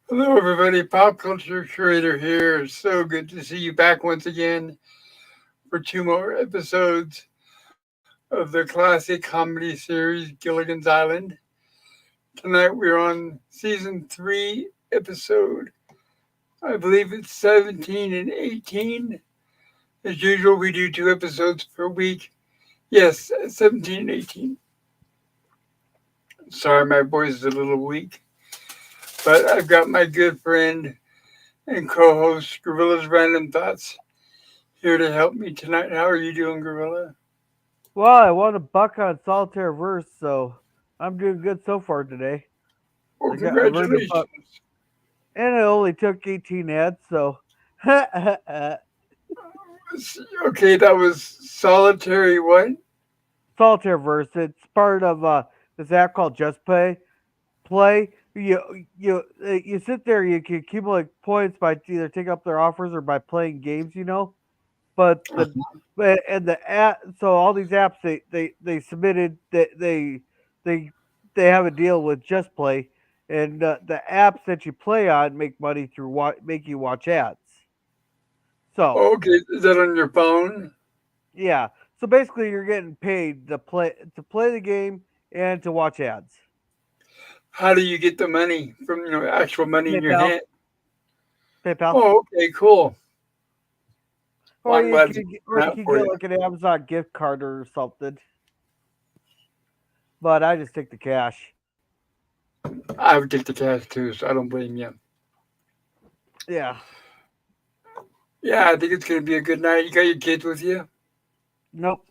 Hello, everybody. Pop culture curator here. It's so good to see you back once again for two more episodes of the classic comedy series Gilligan's Island. Tonight we're on season three, episode, I believe it's 17 and 18. As usual, we do two episodes per week. Yes, 17 and 18. Sorry, my voice is a little weak, but I've got my good friend and co-host Gorilla's Random Thoughts here to help me tonight. How are you doing, Gorilla? Well, I won a buck on solitaire verse, so I'm doing good so far today. Well, I've earned a buck, congratulations. and it only took 18 ads, so Okay, that was solitary what? solitaire verse. It's part of this app called Just Play. You sit there, you can accumulate points by either taking up their offers or by playing games, But and the app, so all these apps they submitted that they they have a deal with Just Play, and the apps that you play on make money through make you watch ads. So Okay, is that on your phone? yeah, so basically you're getting paid to play the game and to watch ads. How do you get the money from actual money in your PayPal, hand? PayPal, Oh, okay, cool. Well, or I'm you glad to can get, hear or you that can for get you. like an Amazon gift card or something. But I just take the cash. I would take the cash too, so I don't blame you. Yeah. Yeah, I think it's gonna be a good night. You got your kids with you? Nope.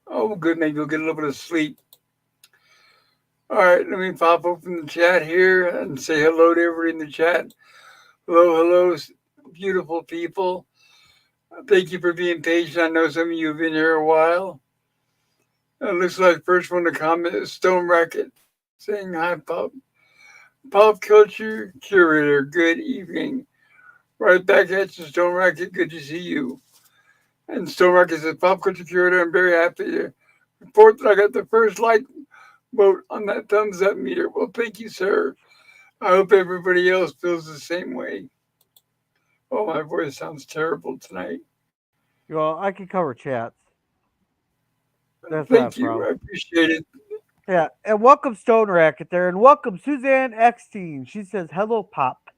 Oh, good. Maybe you'll get a little bit of sleep. All right, let me pop open the chat here and say hello to everybody in the chat. Hello, hello, beautiful people. Thank you for being patient. I know some of you have been here a while. It looks like first one to comment is Stone Racket saying hi, pop culture curator. Good evening. Right back at you, Stone Racket. Good to see you. And Stone Racket says, pop culture curator. I'm very happy to report that I got the first like vote on that thumbs up meter. Well, thank you, sir. I hope everybody else feels the same way. Oh, my voice sounds terrible tonight. Well, I can cover chats. That's not a Thank you. problem. I appreciate it. Yeah, and welcome Stone Racket there, and welcome Suzanne X-Teen. She says, hello, Pop.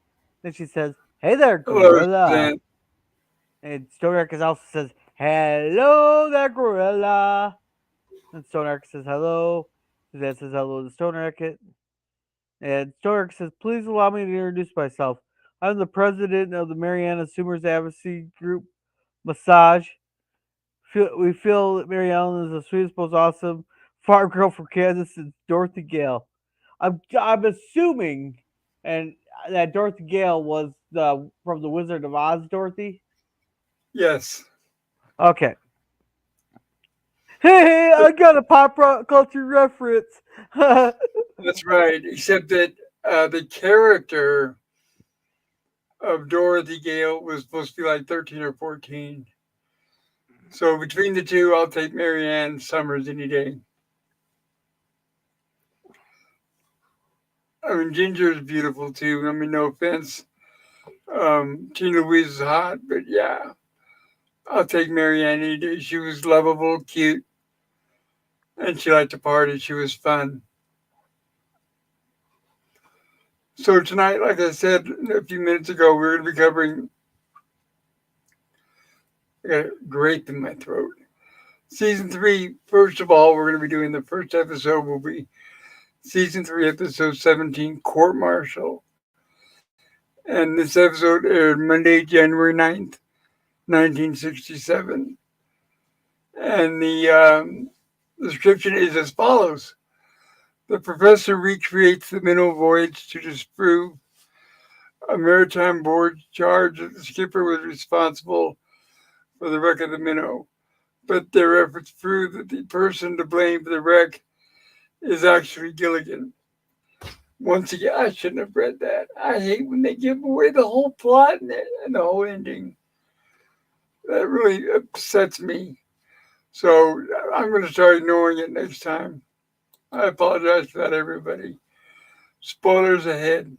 Then she says, hey there, Hello, Gorilla. Suzanne. And Stone Racket also says, hello there, Gorilla. And Stone Racket says, hello. Suzanne says, hello to Stone Racket. And Stone Racket says, please allow me to introduce myself. I'm the president of the Mariana Summers Advocacy Group Massage. We feel that Mary Ellen is the sweetest, most awesome farm girl from Kansas since Dorothy Gale. I'm assuming, and that Dorothy Gale was the from the Wizard of Oz. Dorothy. Yes, Okay. Hey, I got a culture reference. that's right. Except that the character of Dorothy Gale was supposed to be like 13 or 14. So between the two, I'll take Marianne Summers any day. I mean, Ginger is beautiful too. I mean, no offense. Tina Louise is hot, but yeah, I'll take Marianne any day. She was lovable, cute, and she liked to party. She was fun. So tonight, like I said a few minutes ago, we're going to be covering. I got a grape in my throat. Season three. First of all, we're going to be doing the first episode. Will be season three, episode 17, Court Martial. And this episode aired Monday, January 9th, 1967. And the description is as follows. The professor recreates the Minnow voyage to disprove a Maritime Board charge that the skipper was responsible for the wreck of the Minnow. But their efforts prove that the person to blame for the wreck is actually Gilligan. Once again, I shouldn't have read that. I hate when they give away the whole plot and the whole ending. That really upsets me. So I'm going to start ignoring it next time. I apologize for that, everybody. Spoilers ahead.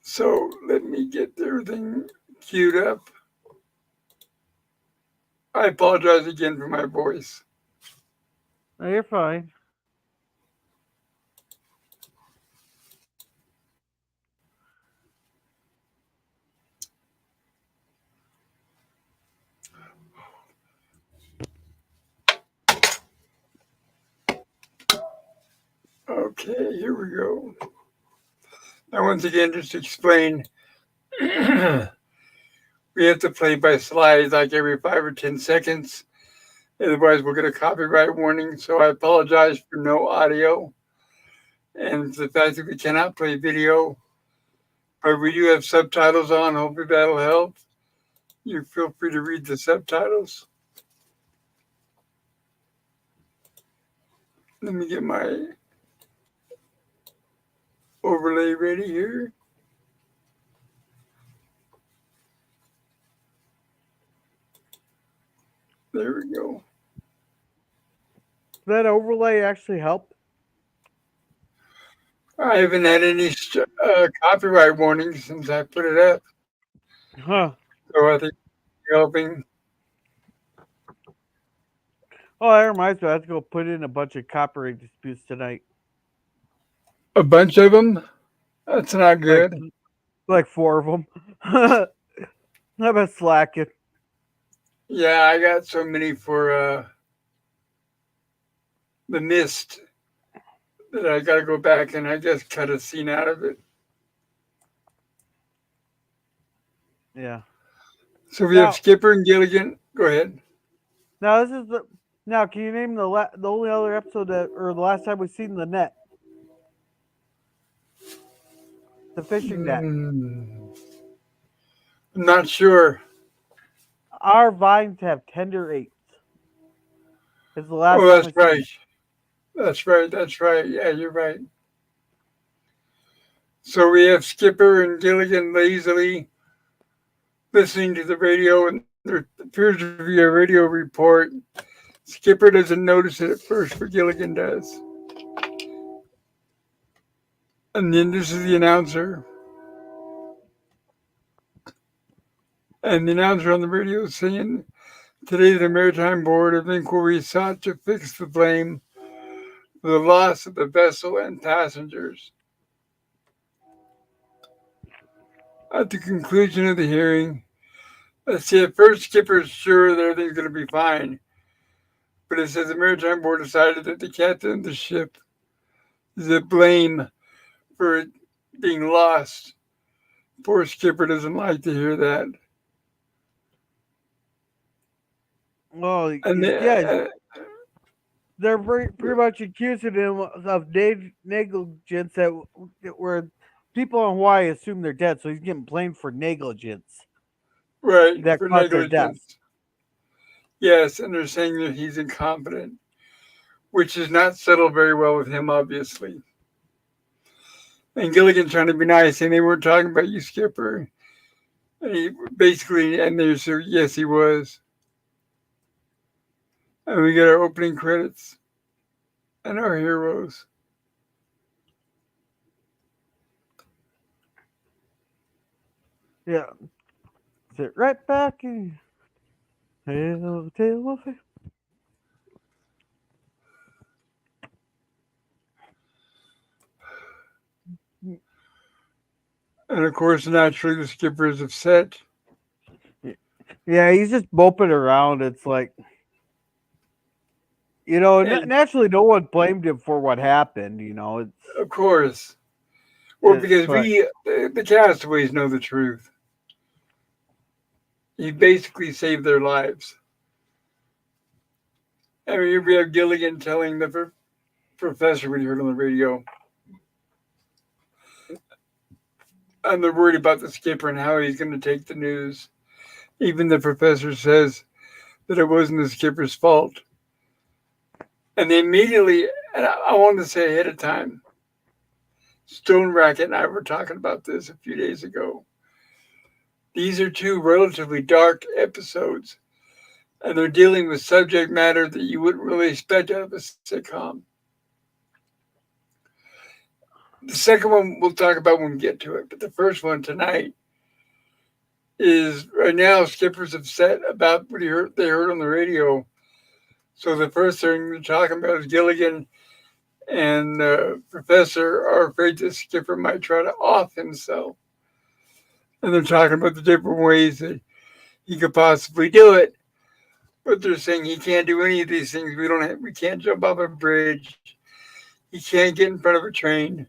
So let me get everything queued up. I apologize again for my voice. No, you're fine. Okay, here we go. Now, once again, just to explain, we have to play by slides like every 5 or 10 seconds. Otherwise, we'll get a copyright warning. So I apologize for no audio and the fact that we cannot play video. But we do have subtitles on. Hopefully, that'll help. You feel free to read the subtitles. Let me get my overlay ready here. There we go. That overlay actually helped. I haven't had any copyright warnings since I put it up. Huh. So I think it's helping. Oh, that reminds me. I have to go put in a bunch of copyright disputes tonight. A bunch of them? That's not Like, good. like 4 of them. I've been slacking. Yeah, I got so many for the mist that I got to go back and I just cut a scene out of it. Yeah. So we have Now, Skipper and Gilligan. Go ahead. now this is the. Now, can you name the only other episode that, or the last time we seen the net, the fishing net? I'm not sure. Our vines have tender eights. It's the last Oh, time that's we seen right. it. That's right. That's right. Yeah, you're right. So we have Skipper and Gilligan lazily listening to the radio, and there appears to be a radio report. Skipper doesn't notice it at first, but Gilligan does. And then this is the announcer. And the announcer on the radio is saying, today the Maritime Board of Inquiry sought to fix the blame for the loss of the vessel and passengers. At the conclusion of the hearing, let's see, at first Skipper's sure that everything's going to be fine. But it says the Maritime Board decided that the captain of the ship is to blame for it being lost. Poor Skipper doesn't like to hear that. Well, And yeah, they're pretty much accusing him of negligence where people in Hawaii assume they're dead, so he's getting blamed for negligence right, that for caused their death. negligence. Yes, and they're saying that he's incompetent, which is not settled very well with him, obviously. And Gilligan trying to be nice, and they weren't talking about you, Skipper. And he basically, and they said, yes, he was. And we get our opening credits and our heroes. Yeah. Sit right back and tell of it. And of course, naturally, the skipper is upset. Yeah, he's just moping around. It's like, And naturally, no one blamed him for what happened. It's of course, well, because but the castaways know the truth. He basically saved their lives. I mean, here we have Gilligan telling the professor we heard on the radio, and they're worried about the skipper and how he's going to take the news. Even the professor says that it wasn't the skipper's fault. And they immediately, and I wanted to say ahead of time, Stone Racket and I were talking about this a few days ago. These are two relatively dark episodes, and they're dealing with subject matter that you wouldn't really expect out of a sitcom. The second one we'll talk about when we get to it, but the first one tonight is right now Skipper's upset about what they heard on the radio. So the first thing they're talking about is Gilligan and Professor are afraid that Skipper might try to off himself. And they're talking about the different ways that he could possibly do it. But they're saying he can't do any of these things. We can't jump off a bridge. He can't get in front of a train.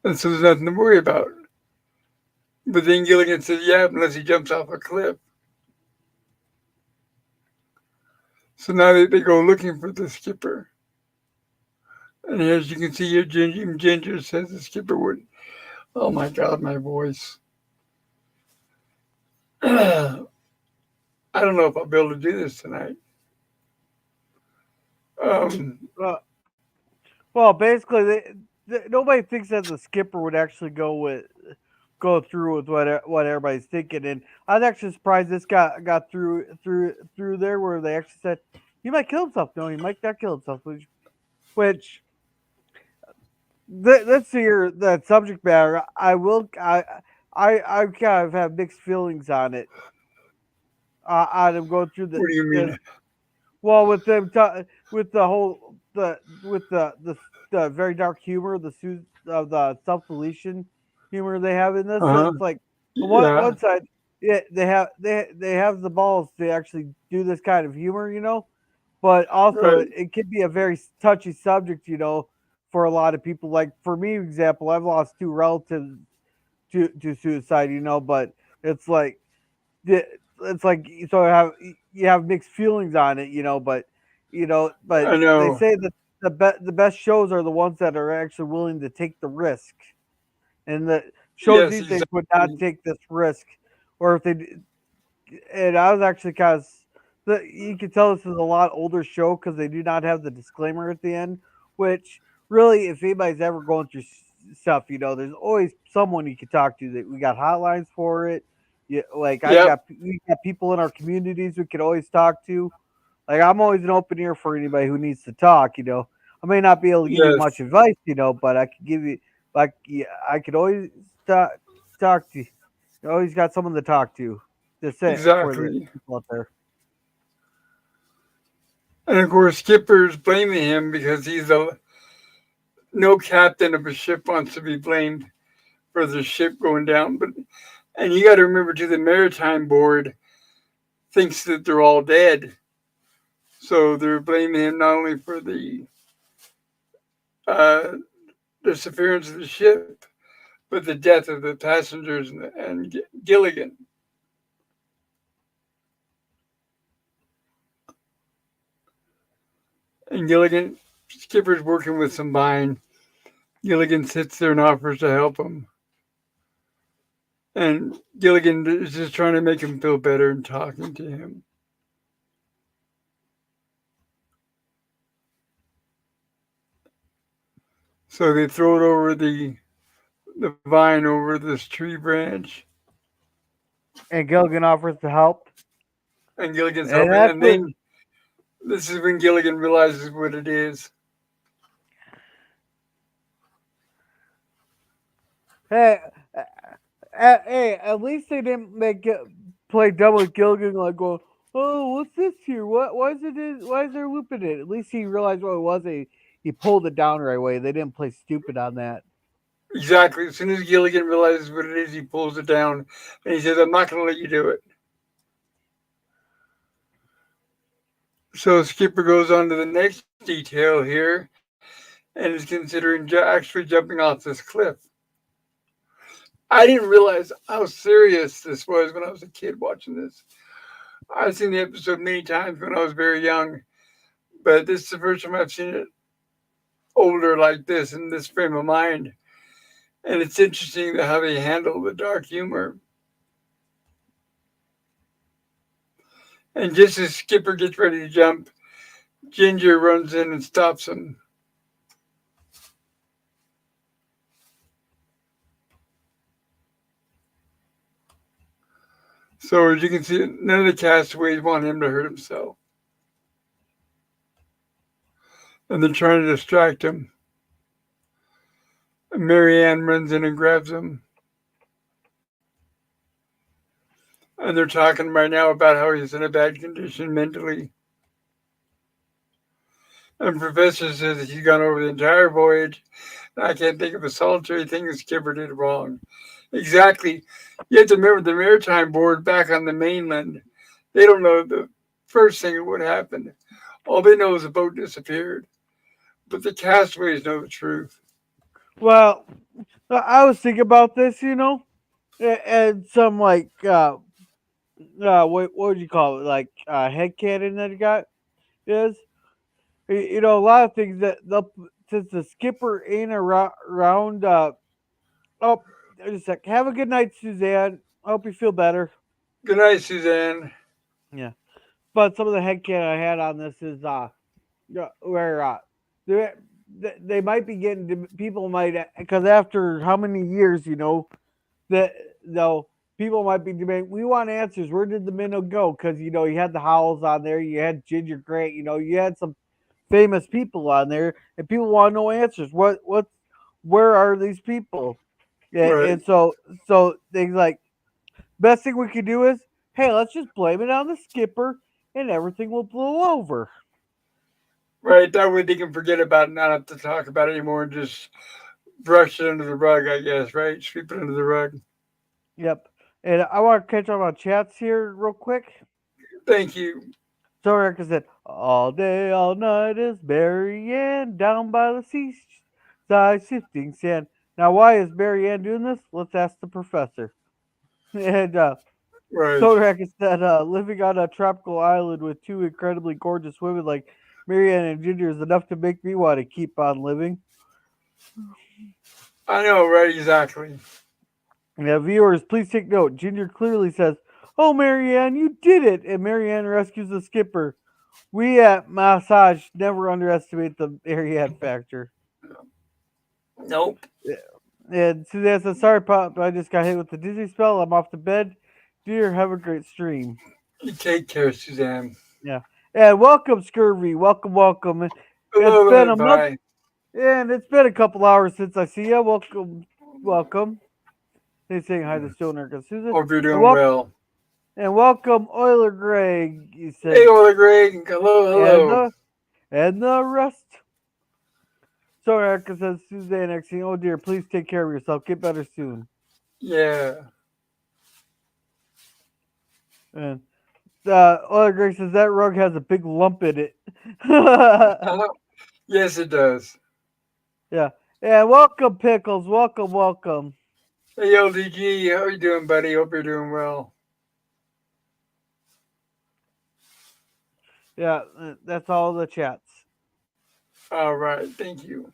And so there's nothing to worry about. But then Gilligan says, yeah, unless he jumps off a cliff. So now they go looking for the skipper. And as you can see here, Ginger says the skipper would. Oh my God, my voice. I don't know if I'll be able to do this tonight. Um, Uh, well, basically, nobody thinks that the skipper would actually go through with what everybody's thinking, and I was actually surprised this got through there where they actually said he might kill himself. No, he might not kill himself, which let's see here that subject matter. I kind of have mixed feelings on it. On him going through what do you the mean? well with them with the whole with the very dark humor, the self deletion humor they have in this. Uh huh. It's like on Yeah. one side, yeah, they have the balls to actually do this kind of humor, but also Right. it can be a very touchy subject, for a lot of people. Like for me, example, I've lost two relatives to suicide, but it's like it's like so you have mixed feelings on it, but I they know. say that the best shows are the ones that are actually willing to take the risk, and the shows Yes, these days would not exactly. take this risk, or if they and I was actually kind of you can tell this is a lot older show because they do not have the disclaimer at the end, which really, if anybody's ever going through stuff, there's always someone you can talk to. That we got hotlines for it. Yeah, like Yep. we got people in our communities we could always talk to. Like I'm always an open ear for anybody who needs to talk. I may not be able to give you much Yes. advice, but I could give you like yeah, I could always talk to you. You always got someone to talk to. Just say it for the Exactly. people out there. And of course, Skipper's blaming him because he's a no captain of a ship wants to be blamed for the ship going down. But and you got to remember too, the Maritime Board thinks that they're all dead, so they're blaming him not only for uh, disappearance of the ship, but the death of the passengers and Gilligan. And Gilligan, Skipper's working with some vine. Gilligan sits there and offers to help him. And Gilligan is just trying to make him feel better and talking to him. So they throw it over the vine over this tree branch, And Gilligan offers to help. and Gilligan's And helping. that's And what then this is when Gilligan realizes what it is. hey hey, at least they didn't play dumb with Gilligan like going, oh, what's this here? Why is there loop in it? At least he realized what it was. He pulled it down right away. They didn't play stupid on that. Exactly. As soon as Gilligan realizes what it is, he pulls it down, and he says, "I'm not going to let you do it." So Skipper goes on to the next detail here, and is considering actually jumping off this cliff. I didn't realize how serious this was when I was a kid watching this. I've seen the episode many times when I was very young, but this is the first time I've seen it older like this in this frame of mind. And it's interesting how they handle the dark humor. And just as Skipper gets ready to jump, Ginger runs in and stops him. So as you can see, none of the castaways want him to hurt himself. And they're trying to distract him. Marianne runs in and grabs him. And they're talking right now about how he's in a bad condition mentally. And Professor says that he's gone over the entire voyage, and I can't think of a solitary thing the skipper did wrong. Exactly. You have to remember the Maritime Board back on the mainland. They don't know the first thing that would happen. All they know is the boat disappeared. But the castaways know the truth. Well, I was thinking about this, and some like what would you call it? Like head cannon that you got is a lot of things that since the skipper ain't around. Oh, just a sec. Have a good night, Suzanne. I hope you feel better. Good night, Suzanne. Yeah, but some of the head cannon I had on this is where they they might be getting people might because after how many years that though people might be debating. We want answers. Where did the Minnow go? Because you had the Howells on there, you had Ginger Grant, you had some famous people on there, and people want to know answers. Where are these people? Yeah, Right. and so things like best thing we could do is, hey, let's just blame it on the skipper, and everything will blow over. Right. That way they can forget about it, not have to talk about it anymore and just brush it under the rug, I guess, right? Sweep it under the rug. Yep. And I want to catch up on chats here real quick. Thank you. So Erica said, all day, all night is Mary Ann down by the seaside sifting sand. Now, why is Mary Ann doing this? Let's ask the professor. And Right. Sodak said, living on a tropical island with two incredibly gorgeous women like Mary Ann and Ginger is enough to make me want to keep on living. I know, right? Exactly. Now, viewers, please take note. Ginger clearly says, oh, Marianne, you did it! And Marianne rescues the skipper. We at Massage never underestimate the Marianne factor. Nope. And Suzanne says, sorry, Pop, I just got hit with the dizzy spell. I'm off to bed. Dear, have a great stream. You take care, Suzanne. Yeah. And welcome, Scurvy. Welcome, welcome. It's Hello been there. a month, Bye. and it's been a couple hours since I see you. Welcome, welcome. He's saying hi to Stoner and Susan. Hope you're And doing welcome, well. and welcome, Euler Greg. He Hey, says, Ola Greg. Hello, and hello. the rest. So Erica says, Suzanne Xing, oh dear, please take care of yourself. Get better soon. Yeah. And Euler Greg says, that rug has a big lump in it. Hello. Yes, it does. Yeah. And welcome, Pickles. Welcome, welcome. Hey, LDG. How you doing, buddy? Hope you're doing well. Yeah, that's all the chats. All right. Thank you.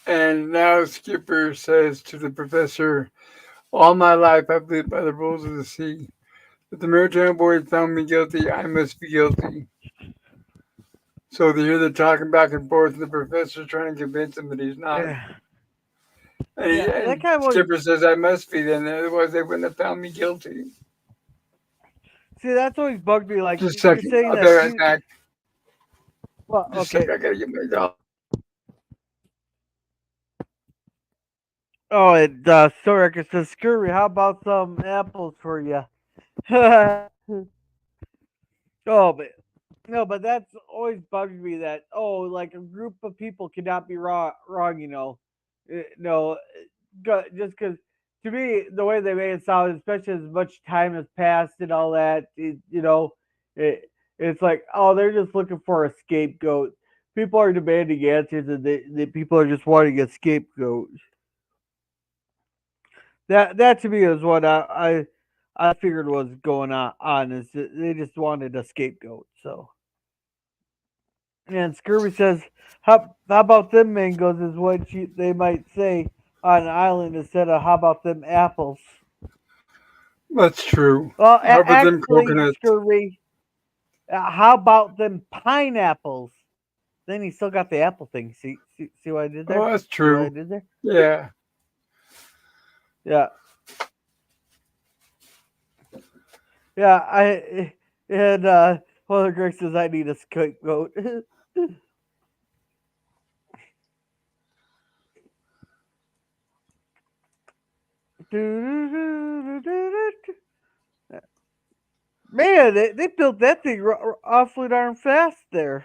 And now Skipper says to the professor, all my life I've lived by the rules of the sea. If the Maritime Board found me guilty, I must be guilty. So they're talking back and forth, and the professor's trying to convince him that he's not. Yeah. Yeah, that And kind of was. Skipper says, I must be then, otherwise they wouldn't have found me guilty. See, that's always bugged me. Like, Just a you're second. saying I'll be that right she. back. Well, Just a okay. second. I gotta get my dog. Oh, and Sorek says, Scurry, how about some apples for you? Oh, but no, but that's always bugged me that like a group of people cannot be wrong. No, just because to me the way they made it sound, especially as much time has passed and all that, it's like they're just looking for a scapegoat. People are demanding answers, and the people are just wanting a scapegoat. That to me is what I figured was going on is that they just wanted a scapegoat. So and Scurvy says, how about them mangoes is what they might say on an island instead of how about them apples. That's true. Well, How about them actually, coconuts? Scurvy, how about them pineapples? Then he still got the apple thing. See what I did Oh, there? that's See what I true. did there? Yeah. Yeah, yeah. I and Father Greg says I need a scapegoat. Man, they built that thing awfully darn fast there.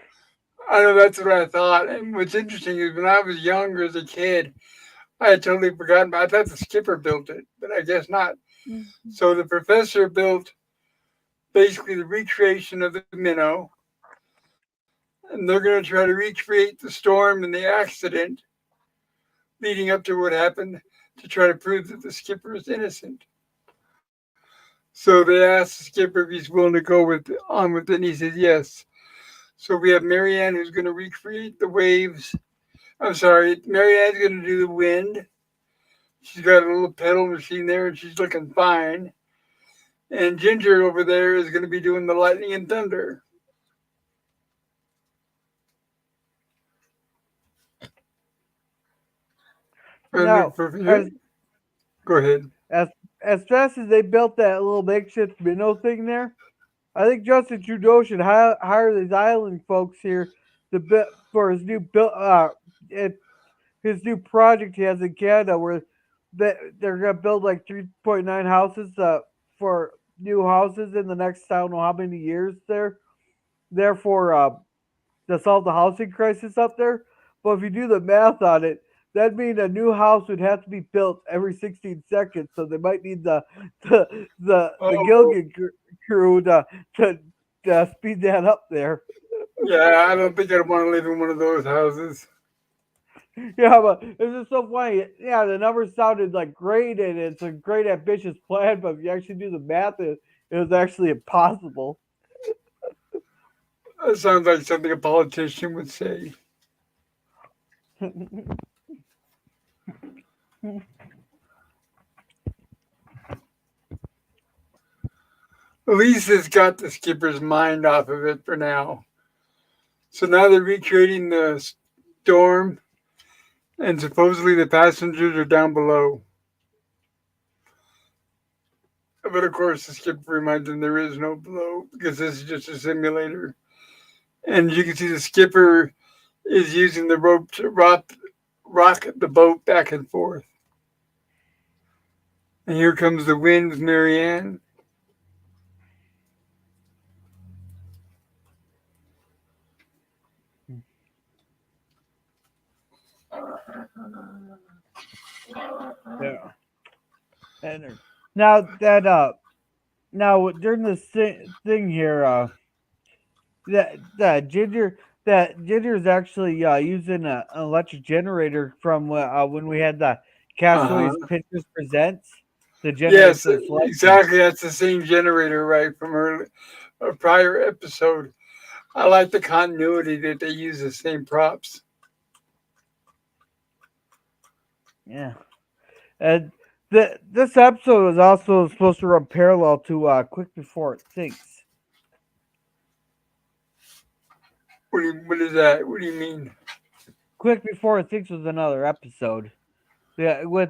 I know that's what I thought. And what's interesting is when I was younger as a kid, I had totally forgotten. I thought the skipper built it, but I guess not. So the professor built basically the recreation of the Minnow, and they're going to try to recreate the storm and the accident leading up to what happened to try to prove that the skipper is innocent. So they asked the skipper if he's willing to go on with it, and he says yes. So we have Marianne who's going to recreate the waves. I'm sorry, Marianne's going to do the wind. She's got a little pedal machine there, and she's looking fine. And Ginger over there is going to be doing the lightning and thunder. Now, as Go ahead. as as fast as they built that little makeshift minnow thing there, I think Justin Trudeau should hire these island folks here to for his new his new project he has in Canada, where they're gonna build like 3.9 houses for new houses in the next I don't know how many years there. Therefore, to solve the housing crisis up there. But if you do the math on it, that'd mean a new house would have to be built every 16 seconds. So they might need the Oh, Gilligan crew to speed that up there. yeah, I don't think I'd want to live in one of those houses. Yeah, but this is so funny. Yeah, the numbers sounded like great, and it's a great ambitious plan. But if you actually do the math, it was actually impossible. That sounds like something a politician would say. At least it's got the skipper's mind off of it for now. So now they're recreating the storm, and supposedly the passengers are down below. But of course, the skipper reminds them there is no below because this is just a simulator. And you can see the skipper is using the rope to rock the boat back and forth. And here comes the wind with Marianne. Yeah. And now that now during this thing here, that Ginger is actually using an electric generator from when we had the Uh-huh. Castaways Pictures Presents to generate Yes, this lightning. exactly. That's the same generator, right, from a prior episode. I like the continuity that they use the same props. Yeah, and this episode was also supposed to run parallel to Quick Before It Sinks. What is that? What do you mean? Quick Before It Sinks was another episode. Yeah, with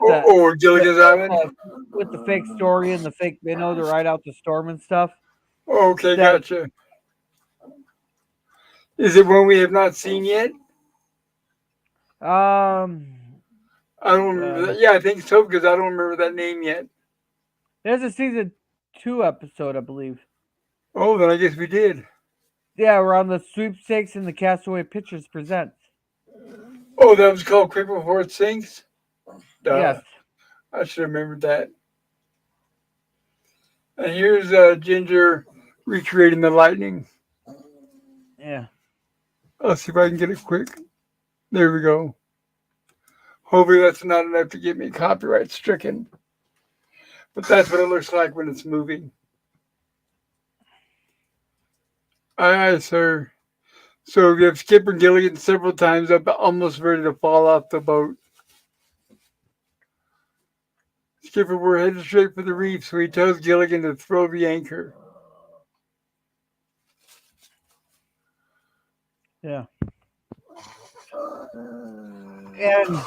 Gilligan's Island? with the fake story and the fake minnow to ride out the storm and stuff. Oh, okay, That gotcha. Is it one we have not seen yet? um I don't remember uh, that. Yeah, I think so because I don't remember that name yet. there's a season 2 episode, I believe. Oh, then I guess we did. Yeah, we're on the sweepstakes and the Castaway Pictures presents. Oh, that was called Quick Before It Sinks? Yes. Duh. I should have remembered that. And here's Ginger recreating the lightning. Yeah. I'll see if I can get it quick. There we go. Hopefully that's not enough to get me copyright stricken. But that's what it looks like when it's moving. Aye, aye, sir. So we have Skipper Gilligan several times up, almost ready to fall off the boat. Skipper, we're headed straight for the reef, so he tells Gilligan to throw the anchor. Yeah. And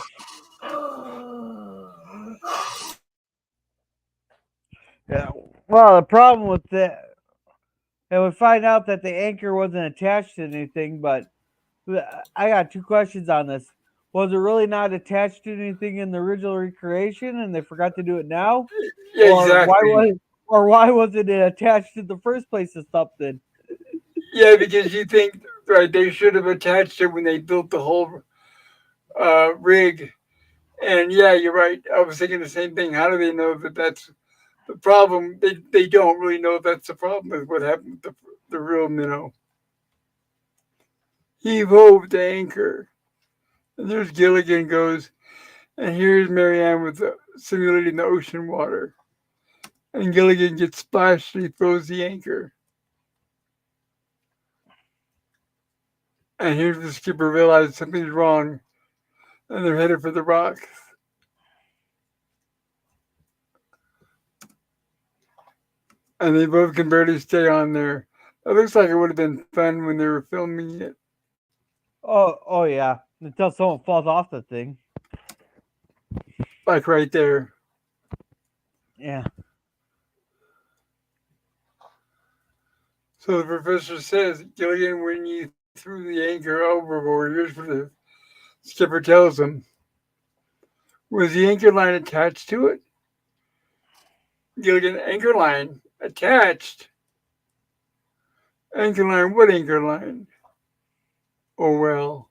yeah. Well, the problem with that, and we find out that the anchor wasn't attached to anything. But I got two questions on this. Was it really not attached to anything in the original recreation, and they forgot to do it now, Yeah, exactly. or why wasn't it attached in the first place to something? Yeah, because you think right they should have attached it when they built the whole rig. And yeah, you're right. I was thinking the same thing. How do they know that that's the problem? They don't really know if that's the problem with what happened with the real minnow. Heave ho the anchor. And there's Gilligan goes, and here's Marianne with simulating the ocean water. And Gilligan gets splashed and he throws the anchor. And here's the skipper realizes something's wrong and they're headed for the rocks. And they both can barely stay on there. It looks like it would have been fun when they were filming it, Oh yeah. Until someone falls off the thing. like right there. Yeah. So the professor says, Gilligan, when you threw the anchor overboard, here's what the skipper tells him. Was the anchor line attached to it? Gilligan, anchor line attached. Anchor line, what anchor line? Oh well,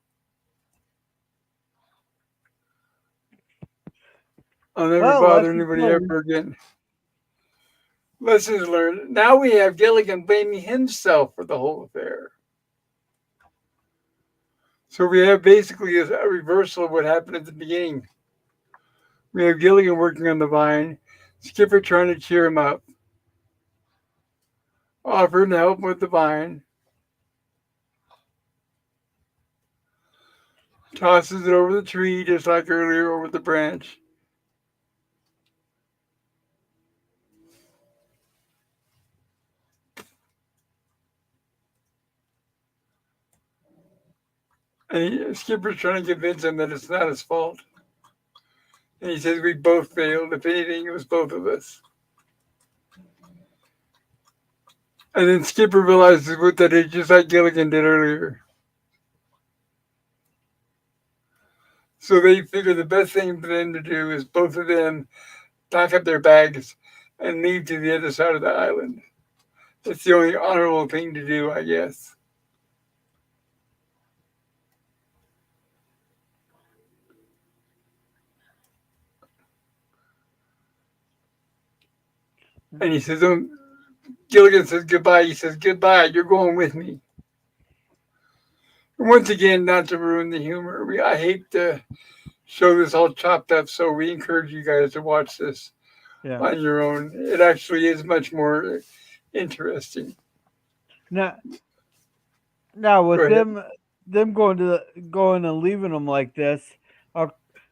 I'll never Well, bother lessons anybody learned. ever again. Lessons learned. Now we have Gilligan blaming himself for the whole affair. So we have basically a reversal of what happened at the beginning. We have Gilligan working on the vine, Skipper trying to cheer him up, offering to help him with the vine, tosses it over the tree just like earlier over the branch. Skipper's trying to convince him that it's not his fault. And he says we both failed. If anything, it was both of us. And then Skipper realizes that it's just like Gilligan did earlier. So they figure the best thing for them to do is both of them pack up their bags and leave to the other side of the island. It's the only honorable thing to do, I guess. And he says, Gilligan says goodbye. He says, goodbye, you're going with me. And once again, not to ruin the humor, I hate to show this all chopped up, so we encourage you guys to watch this Yeah. on your own. It actually is much more interesting. Now, now Go with ahead. them going and leaving them like this, uh,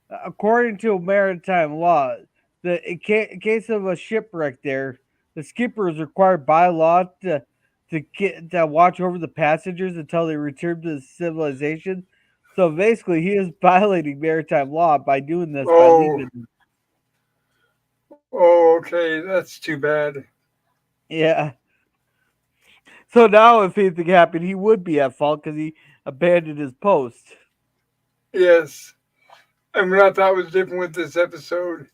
according to maritime law, in case of a shipwreck, the skipper is required by law to watch over the passengers until they return to civilization. So basically, he is violating maritime law by doing this by Oh, leaving them. oh, okay, that's too bad. Yeah. So now, if anything happened, he would be at fault because he abandoned his post. Yes. And what I thought was different with this episode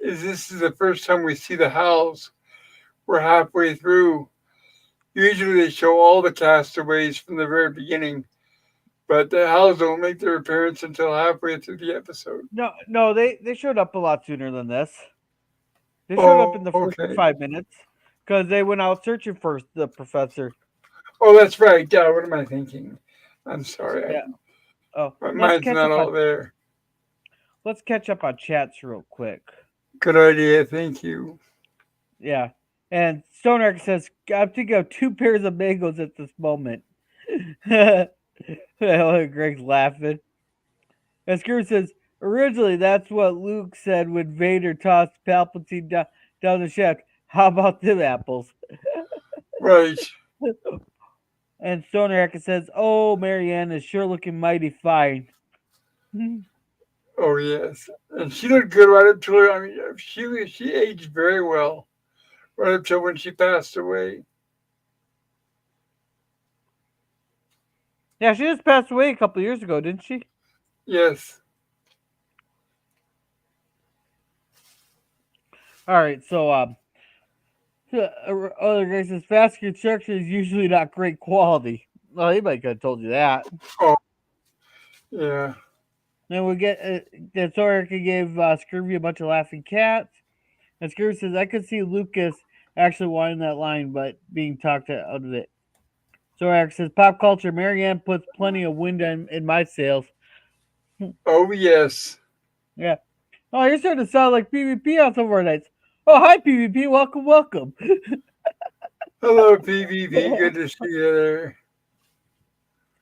is this is the first time we see the howls. We're halfway through. Usually they show all the castaways from the very beginning, but the howls don't make their appearance until halfway through the episode. No, they showed up a lot sooner than this. They showed up Oh, in the first okay. 5 minutes because they went out searching for the professor. Oh, that's right. Yeah, what am I thinking? I'm sorry. Yeah. Oh, My mind's not all there. let's catch up on chats real quick. Good idea. Thank you. Yeah. And Stoner says, I'm thinking of two pairs of mangoes at this moment. Greg's laughing. And Screw says, originally that's what Luke said when Vader tossed Palpatine down the shaft. How about them apples? Right. And Stoner says, oh, Marianne is sure looking mighty fine. Oh, yes. And she looked good right up to her. I mean, she aged very well right up till when she passed away. Yeah, she just passed away a couple years ago, didn't she? Yes. All right, so other guy says fast construction is usually not great quality. Well, he might have told you that. Oh, yeah. Then we get the Soraka gave Scurvy a bunch of laughing cats. And Scurvy says, I could see Lucas actually wanting that line, but being talked out of it. Zorak says, pop culture, Marianne puts plenty of wind in my sails. Oh, yes. Yeah. Oh, you're starting to sound like PvP on some of our nights. Oh, hi, PvP. Welcome, welcome. Hello, PvP. Good to see you there.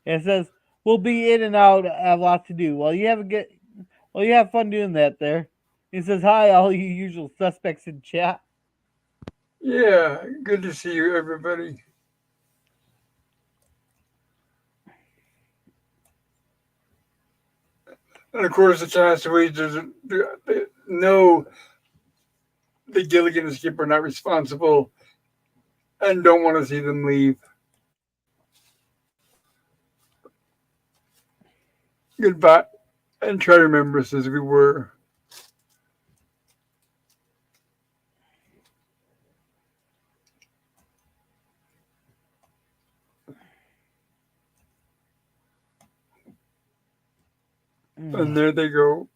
It says, we'll be in and out. I have lots to do. Well, you have fun doing that there. He says, hi, all you usual suspects in chat. Yeah, good to see you, everybody. And of course, the castaways doesn't they know the Gilligan and Skip are not responsible and don't want to see them leave. Goodbye, and try to remember us as we were. And there they go,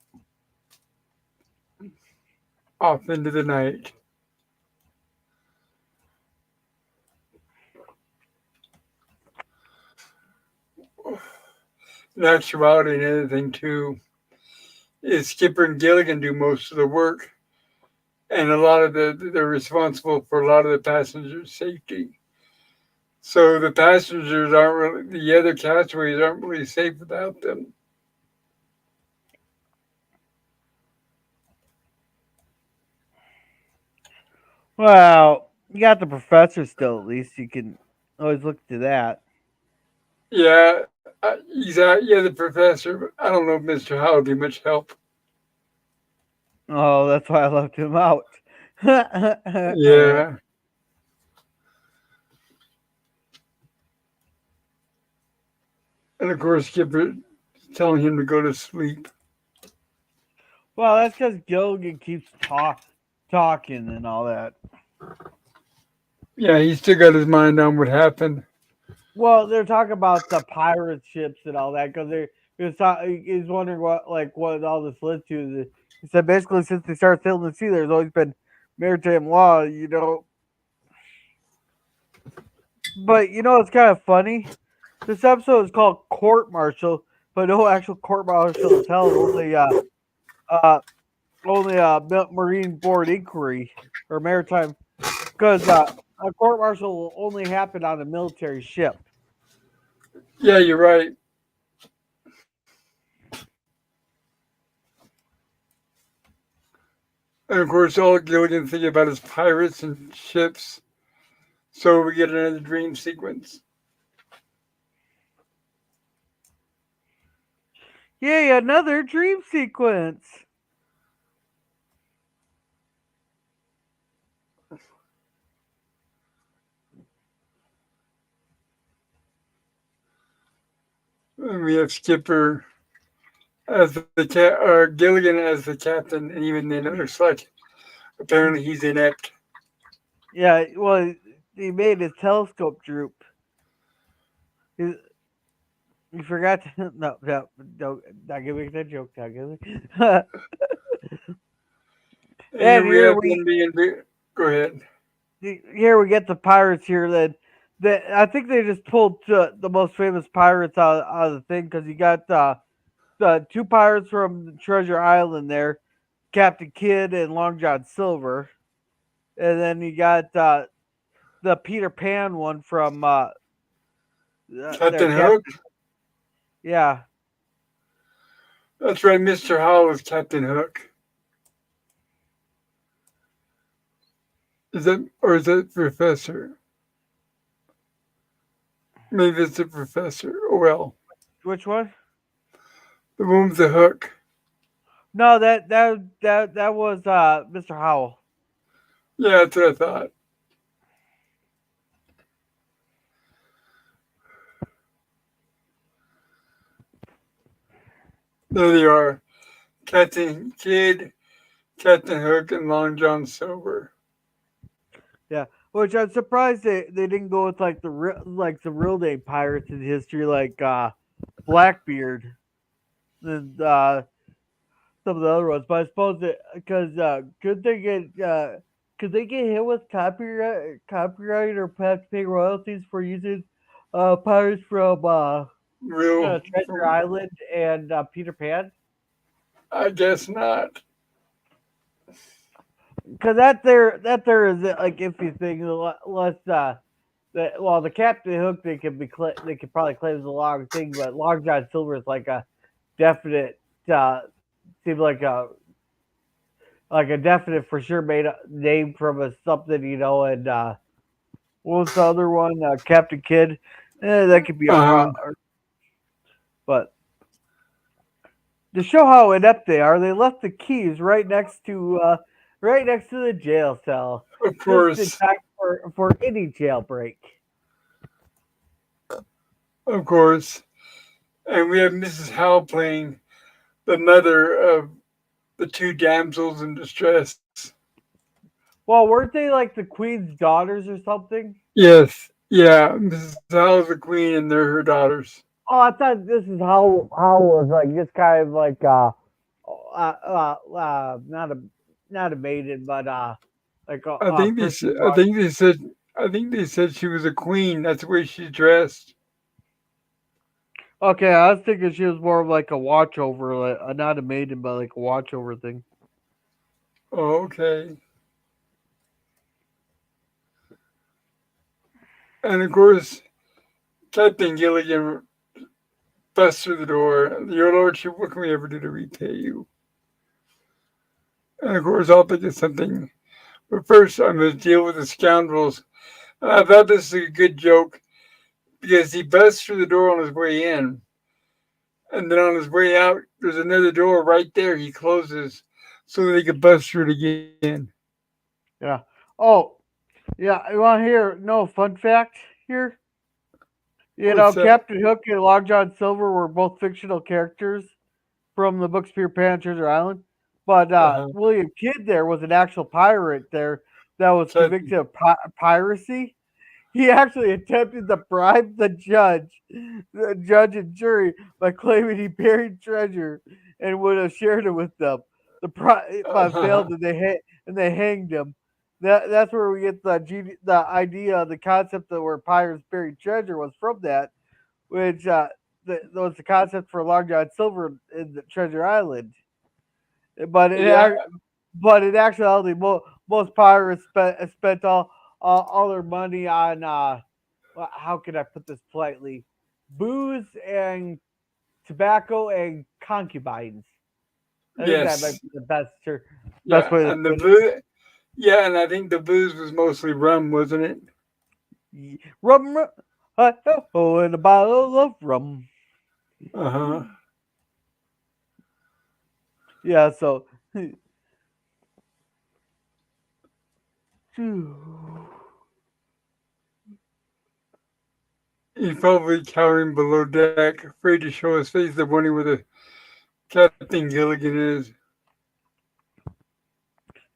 off into the night. In actuality, another thing too is Skipper and Gilligan do most of the work, and a lot of they're responsible for a lot of the passengers' safety. So the passengers aren't really, the other castaways aren't really safe without them. Well, you got the professor still, at least. You can always look to that. Yeah, yeah, the professor. But I don't know if Mr. Howell would be much help. Oh, that's why I left him out. Yeah, and of course Skipper telling him to go to sleep. Well, that's because Gilligan keeps talking and all that. Yeah, he's still got his mind on what happened. Well, they're talking about the pirate ships and all that because he's wondering what all this led to. He said basically since they started sailing the sea, there's always been maritime law, you know. But you know, it's kind of funny. This episode is called Court Martial, but no actual court martial is held. Uh, Marine Board inquiry or maritime because a court martial will only happen on a military ship. Yeah, you're right. And of course, all Gilligan thinking about is pirates and ships. So we get another dream sequence. Yay, another dream sequence. And we have Skipper as the Gilligan as the captain, and even then it looks like apparently he's inept. Yeah, well, he made his telescope droop. He, you forgot to. No, not giving that joke, not giving. And And here we have them being. Go ahead. here we get the pirates here that I think they just pulled the most famous pirates out of the thing because you got the two pirates from Treasure Island there, Captain Kidd and Long John Silver, and then you got the Peter Pan one from their Captain Hook. captain. Yeah, That's right. Mr. Howell is Captain Hook. Is that or is that Professor? Maybe it's the Professor. Oh well. which one? The one with the hook. No, that was Mr. Howell. Yeah, that's what I thought. There they are. Captain Kidd, Captain Hook and Long John Silver. Yeah, which I'm surprised they didn't go with like like the real name pirates in history, like Blackbeard and some of the other ones. But I suppose that because could they get hit with copyright or perhaps pay royalties for using pirates from Real, Treasure from, Island and Peter Pan? I guess not. Because that there is like iffy thing. Less well, the Captain Hook they could probably claim as a long thing, but Long John Silver is like a definite uh seems like a definite for sure made a name from a something, and what was the other one? Captain Kidd. That could be Uh, but to show how inept they are, they left the keys right next to the jail cell, of just in course, time for any jailbreak. of course. And we have Mrs. Howe playing the mother of the two damsels in distress. Well, weren't they like the queen's daughters or something? Yes, yeah, Mrs. Howe is the queen and they're her daughters. Oh, I thought this is how was like just kind of like not a maiden, but like a person. I think they said, I think they said she was a queen. That's the way she dressed. Okay, I was thinking she was more of like a watchover, like not a maiden, but like a watchover thing. Oh, okay. And of course, Captain Gilligan busts through the door. Your lordship, what can we ever do to repay you? And of course, I'll think of something. But first, I must deal with the scoundrels. And I thought this was a good joke because he busts through the door on his way in. And then on his way out, there's another door right there he closes so that he can bust through it again. Yeah. Oh, yeah. You want to hear no fun fact here? What's that? Captain Hook and Long John Silver were both fictional characters from the books Peter Pan and Treasure Island. But Uh-huh. William Kidd there was an actual pirate there that was Captain. convicted of piracy. He actually attempted to bribe the judge and jury, by claiming he buried treasure and would have shared it with them. But Uh-huh. failed, and they hanged him. That's where we get the idea, the concept of where pirates buried treasure was from that, which was the concept for Long John Silver in the Treasure Island. But Yeah, but in actuality, most pirates spent all their money on how can I put this politely, booze and tobacco and concubines. I think that might yes. be the best Yeah, way to and the put booze. Yeah, and I think the booze was mostly rum, wasn't it? it. Rum, oh, and a bottle of rum. Uh-huh. Yeah, so He's probably cowering below deck, afraid to show his face, the wondering where the Captain Gilligan is.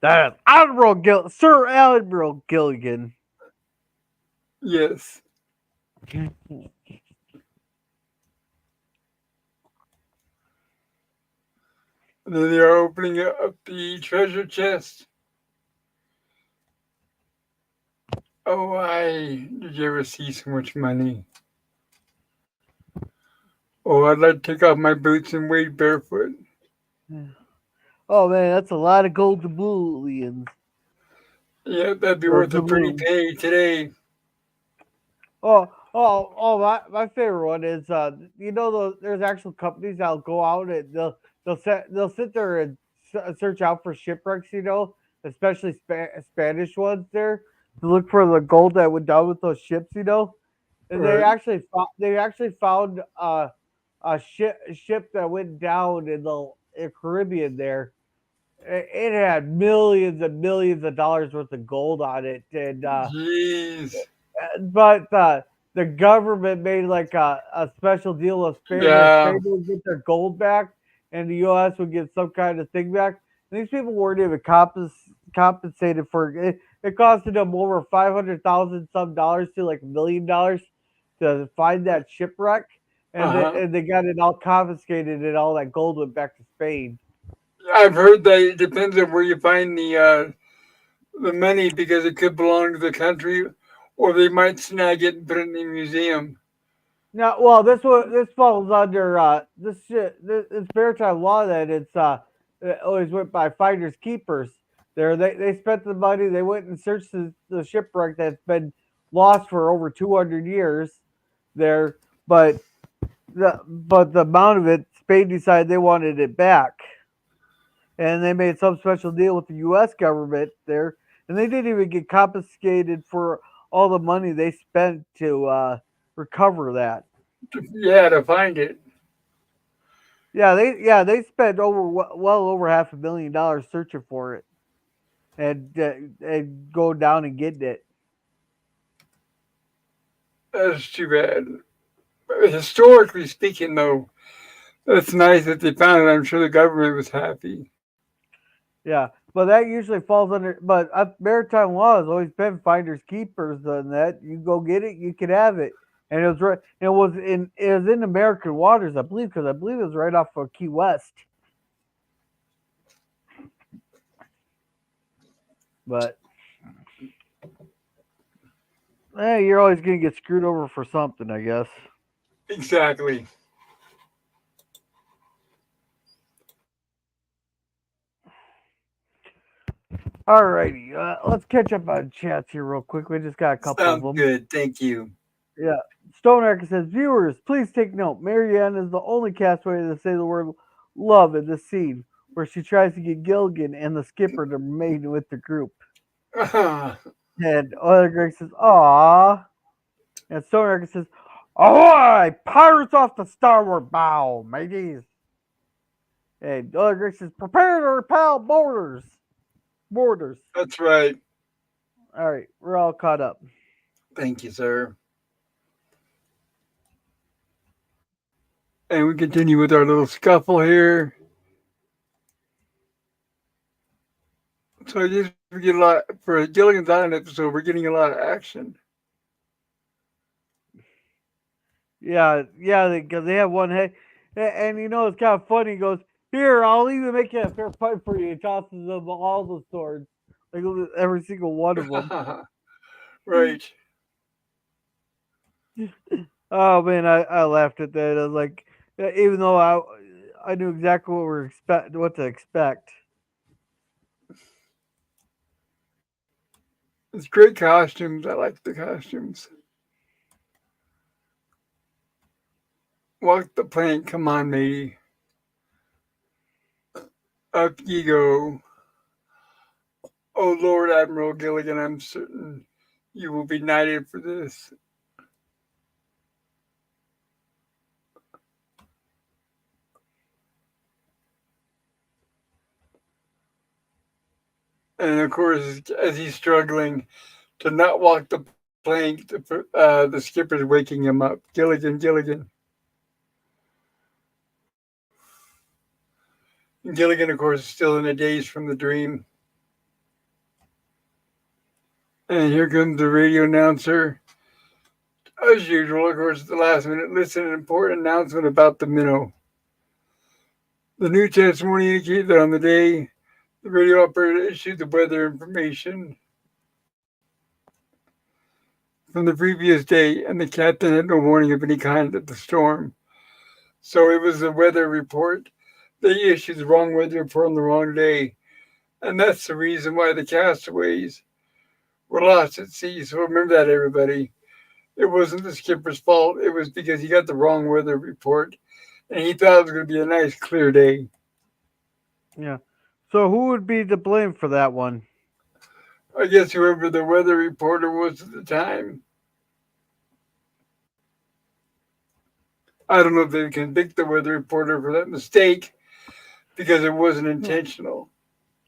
that is Sir Admiral Gilligan. Yes. And then they are opening up the treasure chest. Oh, I did you ever see so much money? Oh, I'd like to take off my boots and wade barefoot. Oh man, that's a lot of gold doubloons Yeah, that'd be or worth a pretty doubloons. penny today. My favorite one is there's actual companies that'll go out and they'll sit there and search out for shipwrecks, especially Spanish ones there, to look for the gold that went down with those ships, and Right. they actually found a ship that went down in the Caribbean there. It had millions and millions of dollars worth of gold on it, and Jeez. but the government made like a special deal with Spain where Yeah. Spain would get their gold back and the U.S. would get some kind of thing back. These people weren't even compensated for it. It costed them over 500,000 some dollars to like $1 million to find that shipwreck, Uh huh. and they got it all confiscated and all that gold went back to Spain. I've heard that it depends on where you find the money because it could belong to the country, or they might snag it and put it in a museum. Now, well, this falls under this maritime law that it always went by finders keepers. They spent the money. They went and searched the shipwreck that's been lost for over 200 years. There, but the amount of it, Spain decided they wanted it back, and they made some special deal with the U.S. government there, and they didn't even get confiscated for all the money they spent to recover that. Yeah, to find it. Yeah, they spent well over $500,000 searching for it and go down and getting it. That's too bad. Historically speaking, though, it's nice that they found it. I'm sure the government was happy. Yeah, but that usually falls under. But maritime law has always been finders keepers. On that, you go get it, you can have it, and it was right. It was in American waters, I believe, because I believe it was right off of Key West. But you're always gonna get screwed over for something, I guess. Exactly. Alrighty, let's catch up on chats here real quick. We just got a couple of Sounds them. good. Thank you. Yeah. Stonearker says, viewers, please take note. Marianne is the only castaway to say the word love in this scene, where she tries to get Gilligan and the skipper to remain with the group. And other Greg says, "Aw." And Stonearker says, "Ahoy! Pirates off the starboard bow, mateys." And other Greg says, "Prepare to repel boarders." Boarders. That's right. All right, we're all caught up. Thank you, sir. And we continue with our little scuffle here. So I guess we get a lot for a Gilligan's Island episode. We're getting a lot of action. Yeah, because they have one head. And it's kind of funny. He goes, "Here, I'll even make you a fair fight for you." He tosses them all the swords, like every single one of them. Right. Oh man, I laughed at that. I was like, even though I knew exactly what to expect. It's great costumes. I like the costumes. Walk the plank. Come on, matey. Up you go. Oh, Lord Admiral Gilligan, I'm certain you will be knighted for this. And of course, as he's struggling to not walk the plank, the skipper's waking him up. Gilligan, Gilligan. And Gilligan, of course, is still in a daze from the dream. And here comes the radio announcer. As usual, of course, at the last minute, listen, an important announcement about the Minnow. The new testimony indicated that on the day the radio operator issued the weather information from the previous day, and the captain had no warning of any kind of the storm. So it was a weather report. They issued the wrong weather report on the wrong day. And that's the reason why the castaways were lost at sea. So remember that, everybody. It wasn't the skipper's fault. It was because he got the wrong weather report, and he thought it was going to be a nice, clear day. Yeah. So who would be to blame for that one? I guess whoever the weather reporter was at the time. I don't know if they convict the weather reporter for that mistake because it wasn't intentional.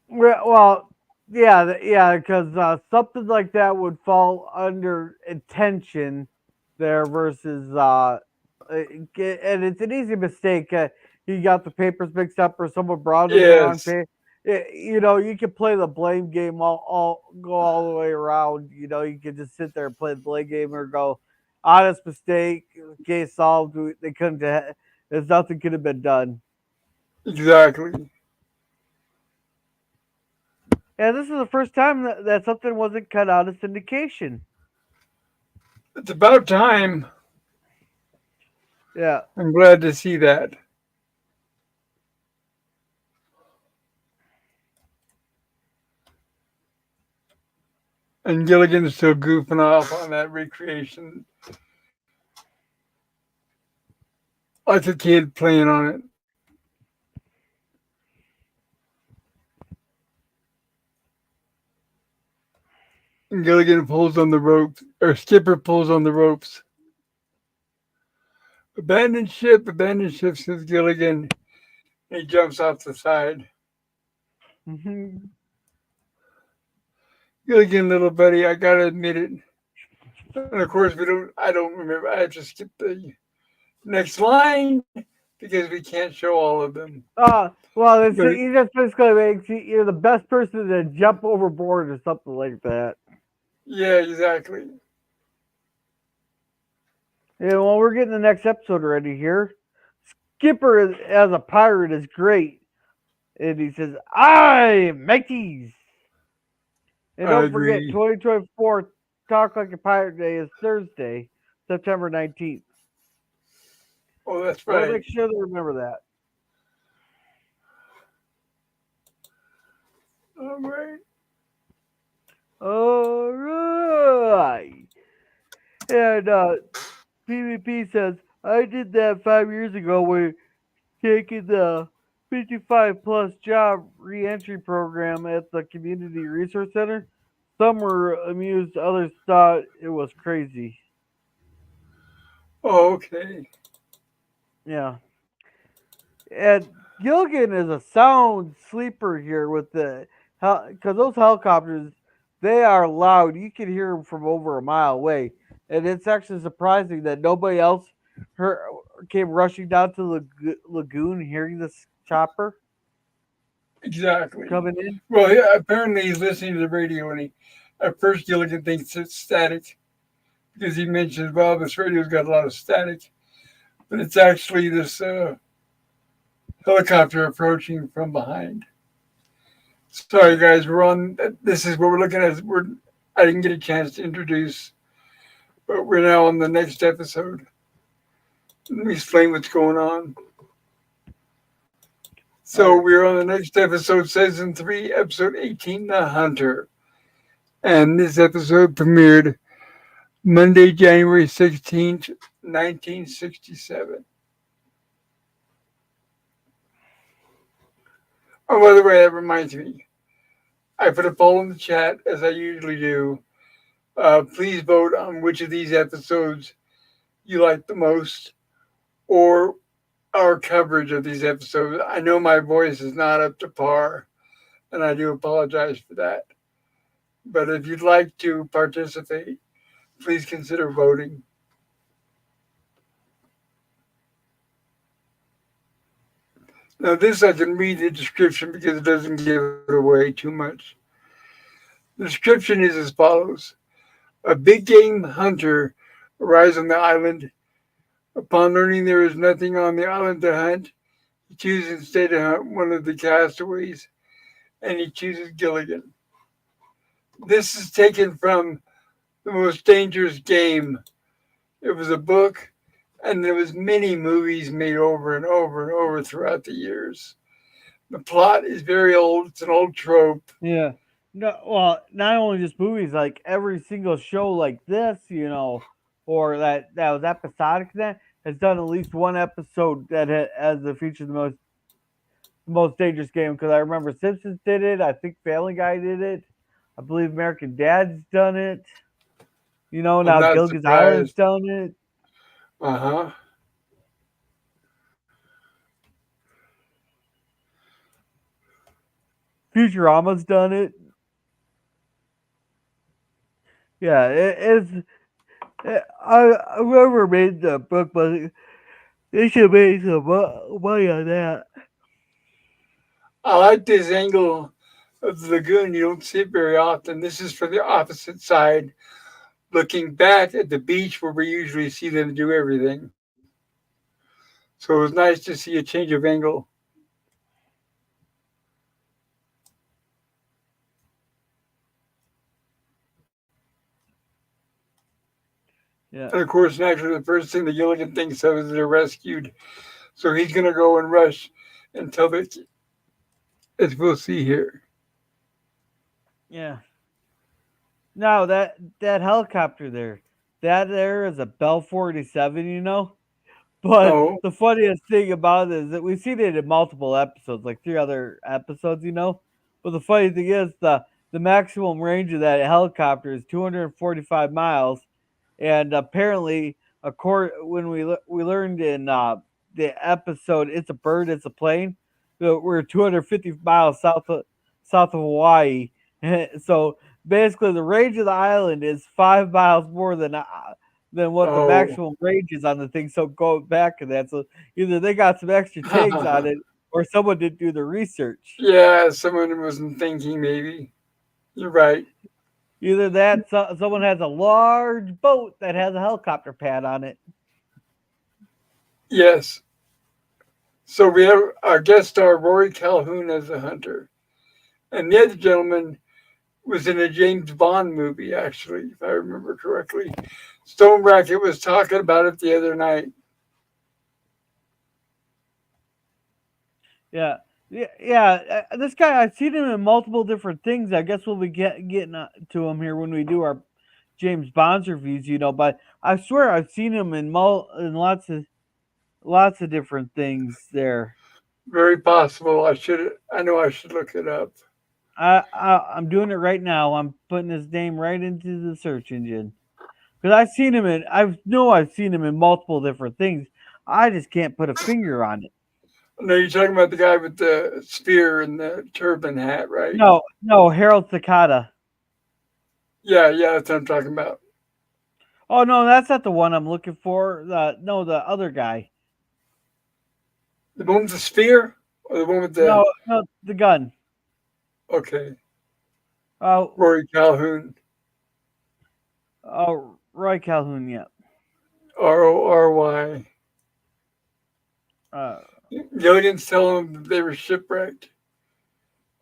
Well, yeah, because something like that would fall under intention there versus and it's an easy mistake. He got the papers mixed up, or someone brought in the wrong Yes. paper. You know, you can play the blame game all go all the way around. You know, you can just sit there and play the blame game or go, honest mistake, case solved. They couldn't. There's nothing could have been done. Exactly. And this is the first time that something wasn't cut out of syndication. It's about time. Yeah. I'm glad to see that. And Gilligan's still goofing off on that recreation like a kid playing on it. And Gilligan pulls on the ropes, or Skipper pulls on the ropes. Abandon ship, says Gilligan. And he jumps off the side. Gilligan, little buddy, I gotta admit it. And of course, I don't remember. I have to skip the next line because we can't show all of them. Well, But he just basically makes you're the best person to jump overboard or something like that. yeah, exactly. And well, we're getting the next episode ready here. Skipper as a pirate is great. And he says, "I mateys." And I don't forget, agree. 2024 Talk Like a Pirate Day is Thursday, September 19th. Oh, that's Want to right. make sure they remember that. All right. All right. And PvP says, I did that 5 years ago. We're taking the 55 plus job reentry program at the Community Resource Center. Some were amused, others thought it was crazy. Oh, okay. Yeah. And Gilligan is a sound sleeper here with the because those helicopters they are loud. You can hear them from over a mile away, and it's actually surprising that nobody else heard, came rushing down to the lagoon hearing this chopper Exactly. coming in. Well, yeah, apparently he's listening to the radio, and at first Gilligan thinks it's static because he mentions, well, this radio's got a lot of static, but it's actually this helicopter approaching from behind. Sorry, guys, we're on. This is what we're looking at. I didn't get a chance to introduce, but we're now on the next episode. Let me explain what's going on. All So right. we're on the next episode, season 3, episode 18, The Hunter. And this episode premiered Monday, January 16th, 1967. Oh, by the way, that reminds me. I put a poll in the chat, as I usually do. Please vote on which of these episodes you like the most, or our coverage of these episodes. I know my voice is not up to par, and I do apologize for that. But if you'd like to participate, please consider voting. Now, this I can read the description because it doesn't give it away too much. The description is as follows: a big game hunter arrives on the island. Upon learning there is nothing on the island to hunt, he chooses instead to hunt one of the castaways, and he chooses Gilligan. This is taken from The Most Dangerous Game. It was a book, and there was many movies made over and over and over throughout the years. The plot is very old. It's an old trope. Yeah. No, well, not only just movies, like every single show like this, or that was episodic that has done at least one episode that has the feature the most dangerous game. Because I remember Simpsons did it. I think Family Guy did it. I believe American Dad's done it. I'm Now not Gilligan's Island's surprised. done it. Uh huh. Futurama's done it. Yeah, it's. Whoever made the book, but they should have made some money on that. I like this angle of the lagoon. You don't see it very often. This is from the opposite side, looking back at the beach where we usually see them do everything. So it was nice to see a change of angle. Yeah, And of course, naturally, the first thing the Gilligan thinks of is they're rescued. So he's going to go and rush until they, as we'll see here. yeah. No, that helicopter there, that there is a Bell 47, you know. But Oh, the funniest thing about it is that we've seen it in multiple episodes, like three other episodes, you know. But the funny thing is the maximum range of that helicopter is 245 miles, and apparently, when we learned in the episode "It's a Bird, It's a Plane," that we're 250 miles south of Hawaii. So basically, the range of the island is 5 miles more than what the oh. maximum range is on the thing. So go back to that. So either they got some extra tags on it, or someone didn't do the research. Yeah, someone wasn't thinking maybe. You're right. Either that, someone has a large boat that has a helicopter pad on it. Yes. So we have our guest star, Rory Calhoun, as the hunter. And the other gentleman was in a James Bond movie, actually, if I remember correctly. Stone Bracket was talking about it the other night. Yeah, yeah. This guy, I've seen him in multiple different things. I guess we'll be getting to him here when we do our James Bond's reviews, you know. But I swear I've seen him in lots of different things there. Very possible. I know I should look it up. I'm doing it right now. I'm putting his name right into the search engine because I've seen him in multiple different things. I just can't put a finger on it. No, you're talking about the guy with the spear and the turban hat, right? No, no, Harold Takata. Yeah, yeah, that's what I'm talking about. Oh no, that's not the one I'm looking for. The other guy. The one with the spear? Or the one with the. No, no, the gun. Okay. Oh, Rory Calhoun. oh, Roy Calhoun. Yeah. Rory. Uh, Gilligan's telling them that they were shipwrecked.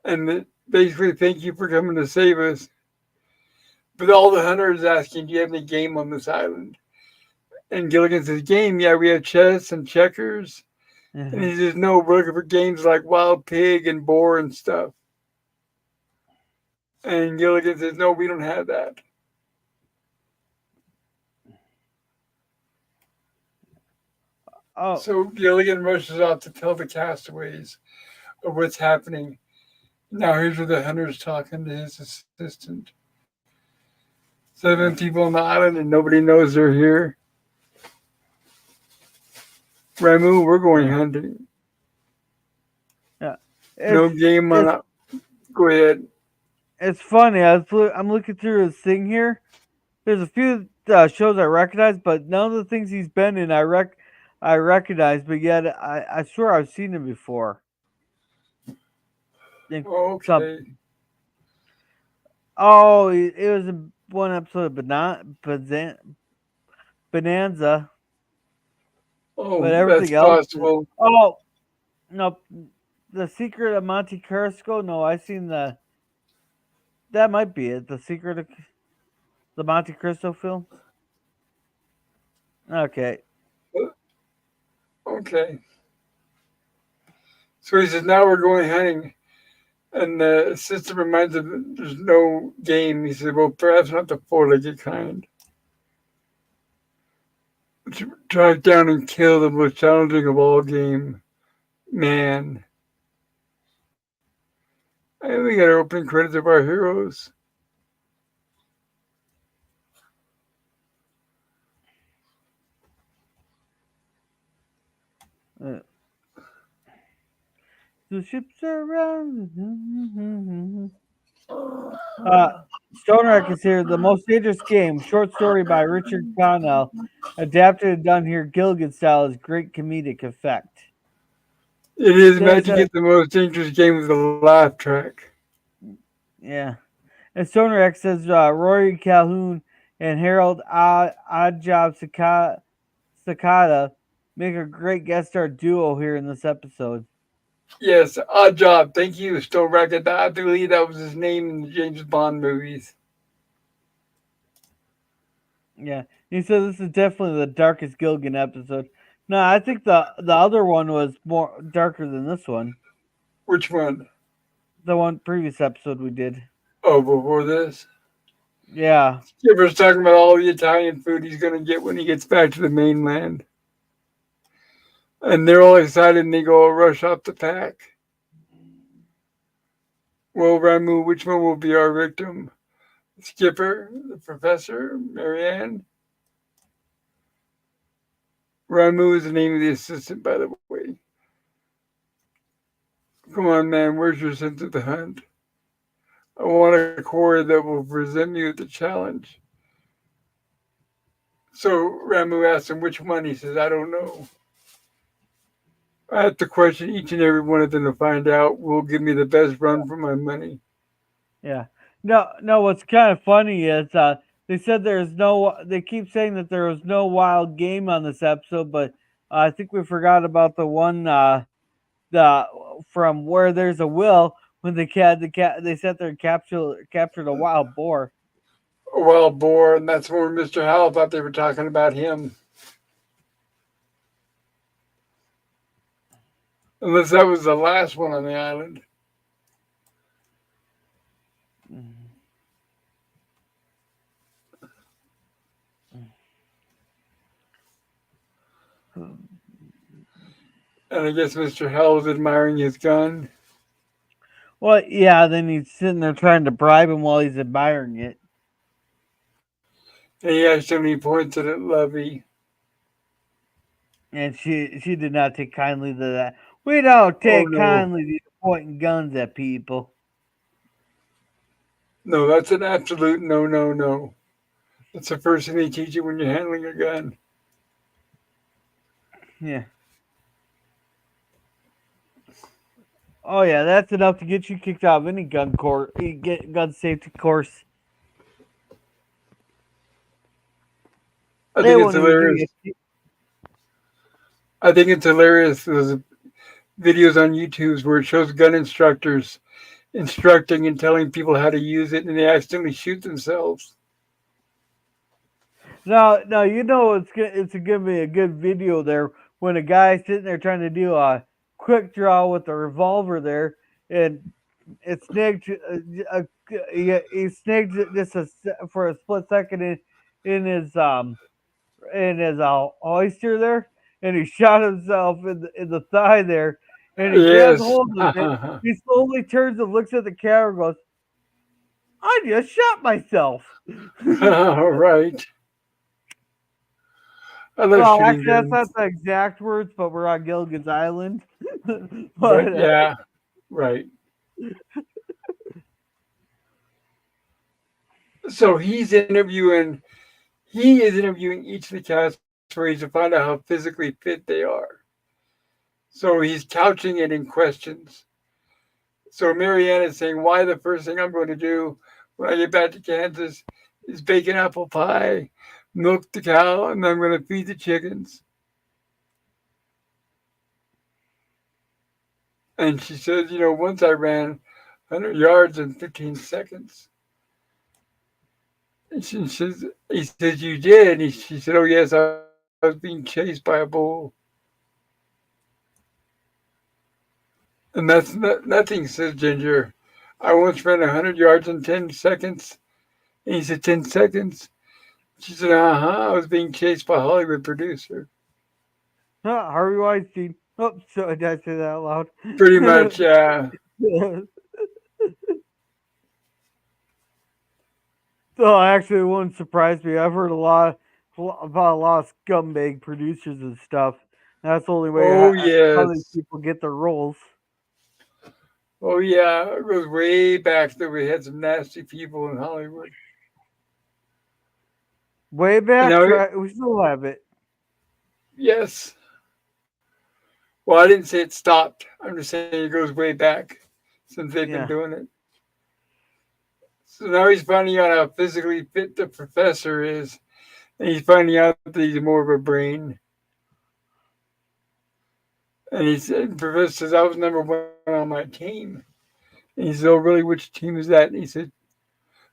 And that basically, thank you for coming to save us. But all the hunters asking, do you have any game on this island? And Gilligan says, game? Yeah, we have chess and checkers. And he says, no, we're looking for games like wild pig and boar and stuff. And Gilligan says, no, we don't have that. oh, So Gilligan rushes off to tell the castaways of what's happening. Now here's where the hunter's talking to his assistant. 7 people on the island and nobody knows they're here. Ramu, we're going yeah, hunting. yeah. No game on It's it. Go ahead. it's funny. I'm looking through his thing here. There's a few shows I recognize, but none of the things he's been in I recognize. But yet I swear I've seen him before. In some Okay. Oh, it was in one episode of Bonanza, but Oh, that's everything else is. possible. Oh no, the Secret of Monte Cristo. No, I seen the. That might be it. The Secret of the Monte Cristo film. Okay. Okay. So he says, now we're going hunting. And the assistant reminds him that there's no game. He said, well, perhaps not the four-legged kind. Track down and kill the most challenging of all game, man. And we got our opening credits of our heroes. Uh, the ships are around. Uh, Stoner is here. The Most Dangerous Game, short story by Richard Connell, adapted and done here Gilligan style, is great comedic effect. It is They Magic said, is the most dangerous game with a laugh track. yeah. And Stoner X says Rory Calhoun and Harold Oddjob Cicada make a great guest star duo here in this episode. Yes, odd job. Thank you, Stone Racket. I believe that was his name in the James Bond movies. Yeah. He said this is definitely the darkest Gilligan episode. No, I think the other one was more darker than this one. Which one? The one previous episode we did. Oh, before this? Yeah. Skipper's talking about all the Italian food he's going to get when he gets back to the mainland. And they're all excited and they go all rush off the pack. Well, Ramu, which one will be our victim? Skipper, the professor, Marianne? Ramu is the name of the assistant, by the way. Come on, man, where's your sense of the hunt? I want a core that will present me with the challenge. So Ramu asks him which one. He says, I don't know. I have to question each and every one of them to find out who will give me the best run for my money. Yeah. No, no. What's kind of funny is they said there's no. They keep saying that there was no wild game on this episode, but I think we forgot about the one the from where there's a will when they sat there and captured a wild boar. A wild boar, and that's where Mr. Howell thought they were talking about him. Unless that was the last one on the island. And I guess Mr. Howell was admiring his gun. Well, yeah. Then he's sitting there trying to bribe him while he's admiring it. And he accidentally points it at Lovey. And she did not take kindly to that. We don't Oh take no. kindly to pointing guns at people. No, that's an absolute no, no, no. That's the first thing they teach you when you're handling a gun. Yeah. Oh yeah, that's enough to get you kicked out of any gun safety course. I They think it's won't even give hilarious. you. I think it's hilarious. There's videos on YouTube where it shows gun instructors instructing and telling people how to use it, and they accidentally shoot themselves. No, you know it's gonna be a good video there when a guy's sitting there trying to do a quick draw with a revolver there, and it snagged. He snagged it just for a split second in his oyster there, and he shot himself in the thigh there, and he grabs Yes. hold of it. He slowly turns and looks at the camera and goes, "I just shot myself." Right. I love Well, shooting actually, that's guns. not the exact words, but we're on Gilligan's Island. But but yeah, right. So he is interviewing each of the castaways to find out how physically fit they are. So he's couching it in questions. So Marianne is saying, why the first thing I'm going to do when I get back to Kansas is bake an apple pie, milk the cow, and then I'm going to feed the chickens. And she says, once I ran 100 yards in 15 seconds. And he says, you did? And she said, oh, yes, I was being chased by a bull. And that's nothing, says Ginger. I once ran 100 yards in 10 seconds. And he said, 10 seconds? She said, uh-huh, I was being chased by a Hollywood producer. Harvey Weinstein. Oh, so I did say that out Pretty much, yeah. loud. So actually, it wouldn't surprise me. I've heard about a lot of scumbag producers and stuff. That's the only way Oh, how these yes. people get their roles. Oh, yeah. It goes way back that we had some nasty people in Hollywood. Way And back, now, we still have it. yes. Well, I didn't say it stopped. I'm just saying it goes way back since they've been Yeah. doing it. So now he's finding out how physically fit the professor is, and he's finding out that he's more of a brain. And he said, Professor says, I was number one on my team. And he said, oh, really, which team is that? And he said,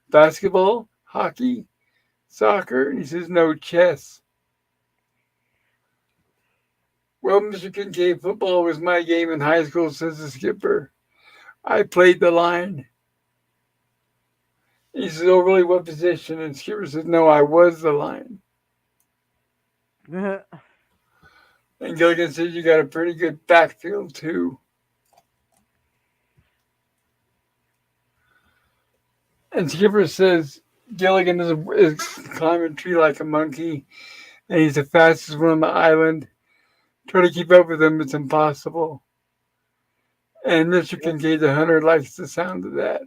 basketball, hockey, soccer. And he says, no, chess. Well, Mr. Kincaid, football was my game in high school, says the skipper. I played the line. He says, oh, really, what position? And skipper says, no, I was the line. And Gilligan says, you got a pretty good backfield, too. And skipper says, Gilligan is climbing a tree like a monkey, and he's the fastest one on the island. Try to keep up with him, it's impossible. And Mr. Kincaid, the hunter, likes the sound of that.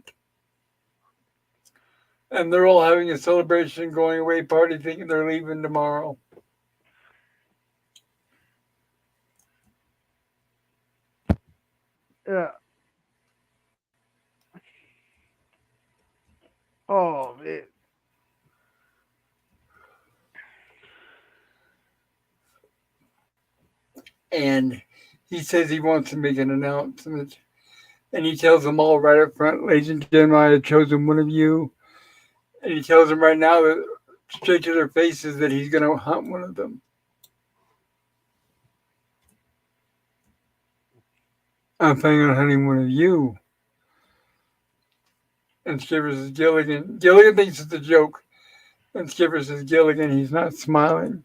And they're all having a celebration, going away party, thinking they're leaving tomorrow. Yeah. Oh man. And he says he wants to make an announcement. And he tells them all right up front, ladies and gentlemen, I have chosen one of you. And he tells them right now, that, straight to their faces, that he's going to hunt one of them. I'm planning on hunting one of you. And Skipper says, Gilligan. Gilligan thinks it's a joke. And Skipper says, Gilligan, he's not smiling.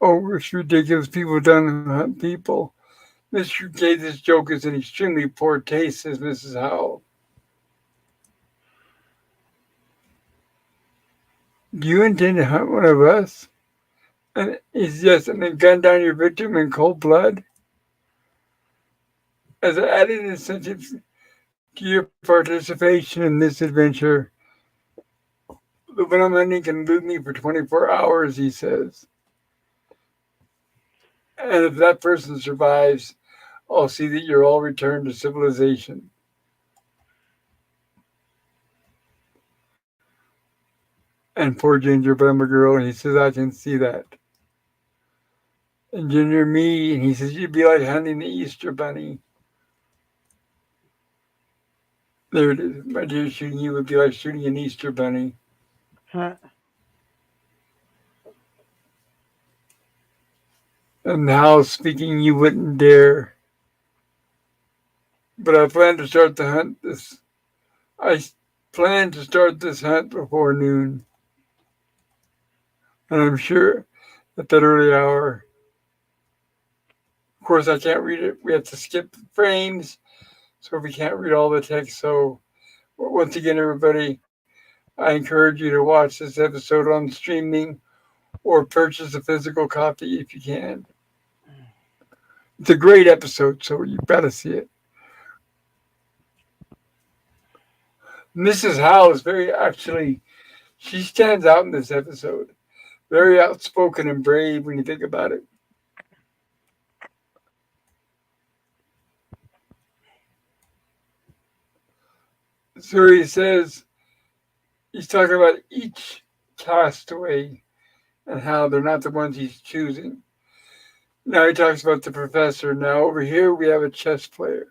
Oh, it's ridiculous. People don't hunt people. Mr. K, this joke is in extremely poor taste, says Mrs. Howell. Do you intend to hunt one of us? And he's yes, and then gun down your victim in cold blood? As an added incentive to your participation in this adventure, the venom hunting can elude me for 24 hours, he says. And if that person survives, I'll see that you're all returned to civilization. And poor Ginger, but I'm a girl, and he says, I can see that. And Ginger, me, and he says, you'd be like hunting the Easter bunny. There it is. My dear, shooting you would be like shooting an Easter bunny. Huh. And now speaking, you wouldn't dare. But I plan to start the hunt this. I plan to start this hunt before noon. And I'm sure at that early hour. Of course, I can't read it. We have to skip frames, so we can't read all the text. So, once again, everybody, I encourage you to watch this episode on streaming or purchase a physical copy if you can. It's a great episode, so you gotta see it. Mrs. Howe is very actually, she stands out in this episode. Very outspoken and brave when you think about it. So he says, he's talking about each castaway and how they're not the ones he's choosing. Now he talks about the professor. Now over here we have a chess player.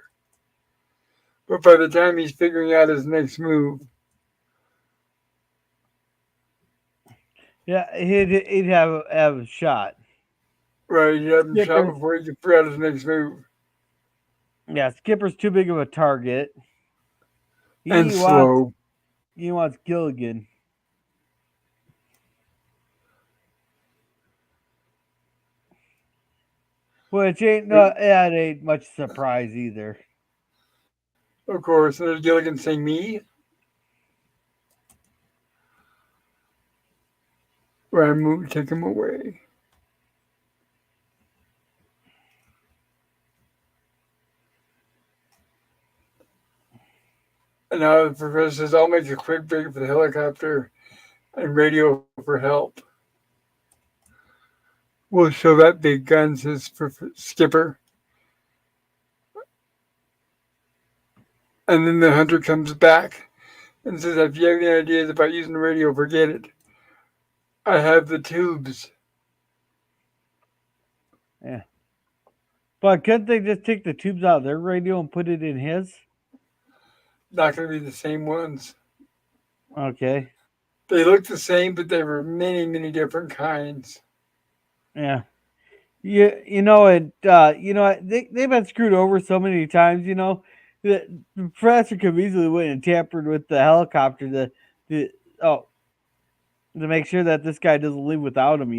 But by the time he's figuring out his next move, Yeah, he'd have a shot. right, he had him shot Skipper's before he could figure out his next move. yeah, Skipper's too big of a target. And He wants slow. he wants Gilligan. Which that ain't much surprise either. Of course, and there's Gilligan saying me. Where I move, take him away. And now the professor says, I'll make a quick break for the helicopter and radio for help. We'll show that big gun, says Skipper. And then the hunter comes back and says, if you have any ideas about using the radio, forget it. I have the tubes. Yeah. But couldn't they just take the tubes out of their radio and put it in his? Not going to be the same ones. Okay. They look the same, but there were many, many different kinds. Yeah. They've been screwed over so many times, that the professor could have easily went and tampered with the helicopter to oh to make sure that this guy doesn't leave without him.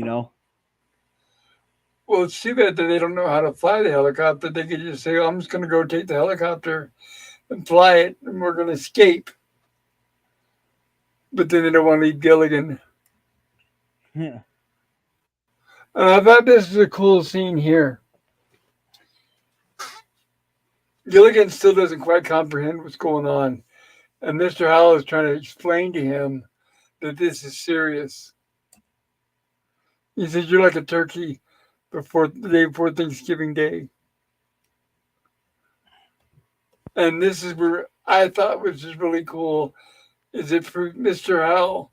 Well, it's too bad that they don't know how to fly the helicopter. They could just say, oh, I'm just going to go take the helicopter and fly it, and we're going to escape. But then they don't want to leave Gilligan. Yeah. And I thought this is a cool scene here. Gilligan still doesn't quite comprehend what's going on. And Mr. Howell is trying to explain to him that this is serious. He says, you're like a turkey before the day before Thanksgiving Day. And this is where I thought was just really cool, is it Mr. Howell,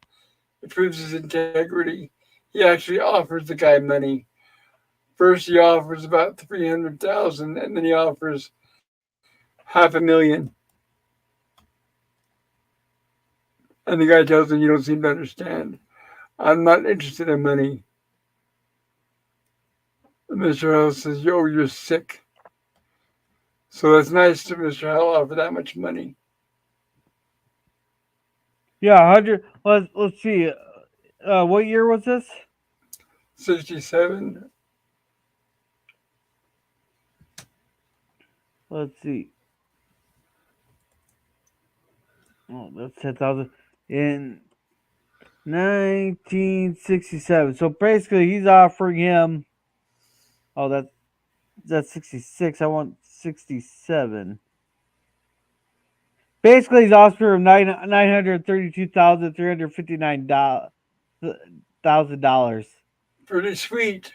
it proves his integrity. He actually offers the guy money. First he offers about 300,000, and then he offers $500,000. And the guy tells him, you don't seem to understand. I'm not interested in money. And Mr. Howell says, yo, you're sick. So that's nice to Mr. Howell offer that much money. Yeah, 100. Let's see. What year was this? 67. Let's see. Oh, that's 10,000 in 1967. So basically, he's offering him. Oh, that's 66. I want 67. Basically, he's offering him $932,359,000. Pretty sweet.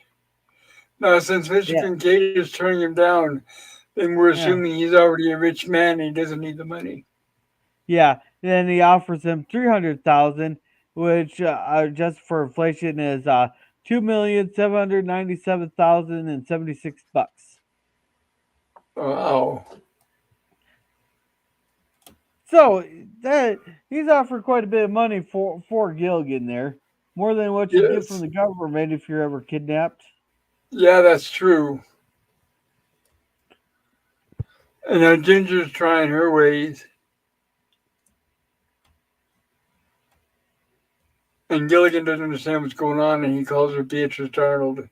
Now, since Mr. Yeah, Kincaid is turning him down, then we're yeah, assuming he's already a rich man and he doesn't need the money. yeah. Then he offers him 300,000, which just for inflation is $2,797,076. Wow. So that he's offered quite a bit of money for Gilligan there, more than what you get from Yes. the government if you're ever kidnapped. Yeah, that's true. And now Ginger's trying her ways. And Gilligan doesn't understand what's going on, and he calls her Beatrice Arnold.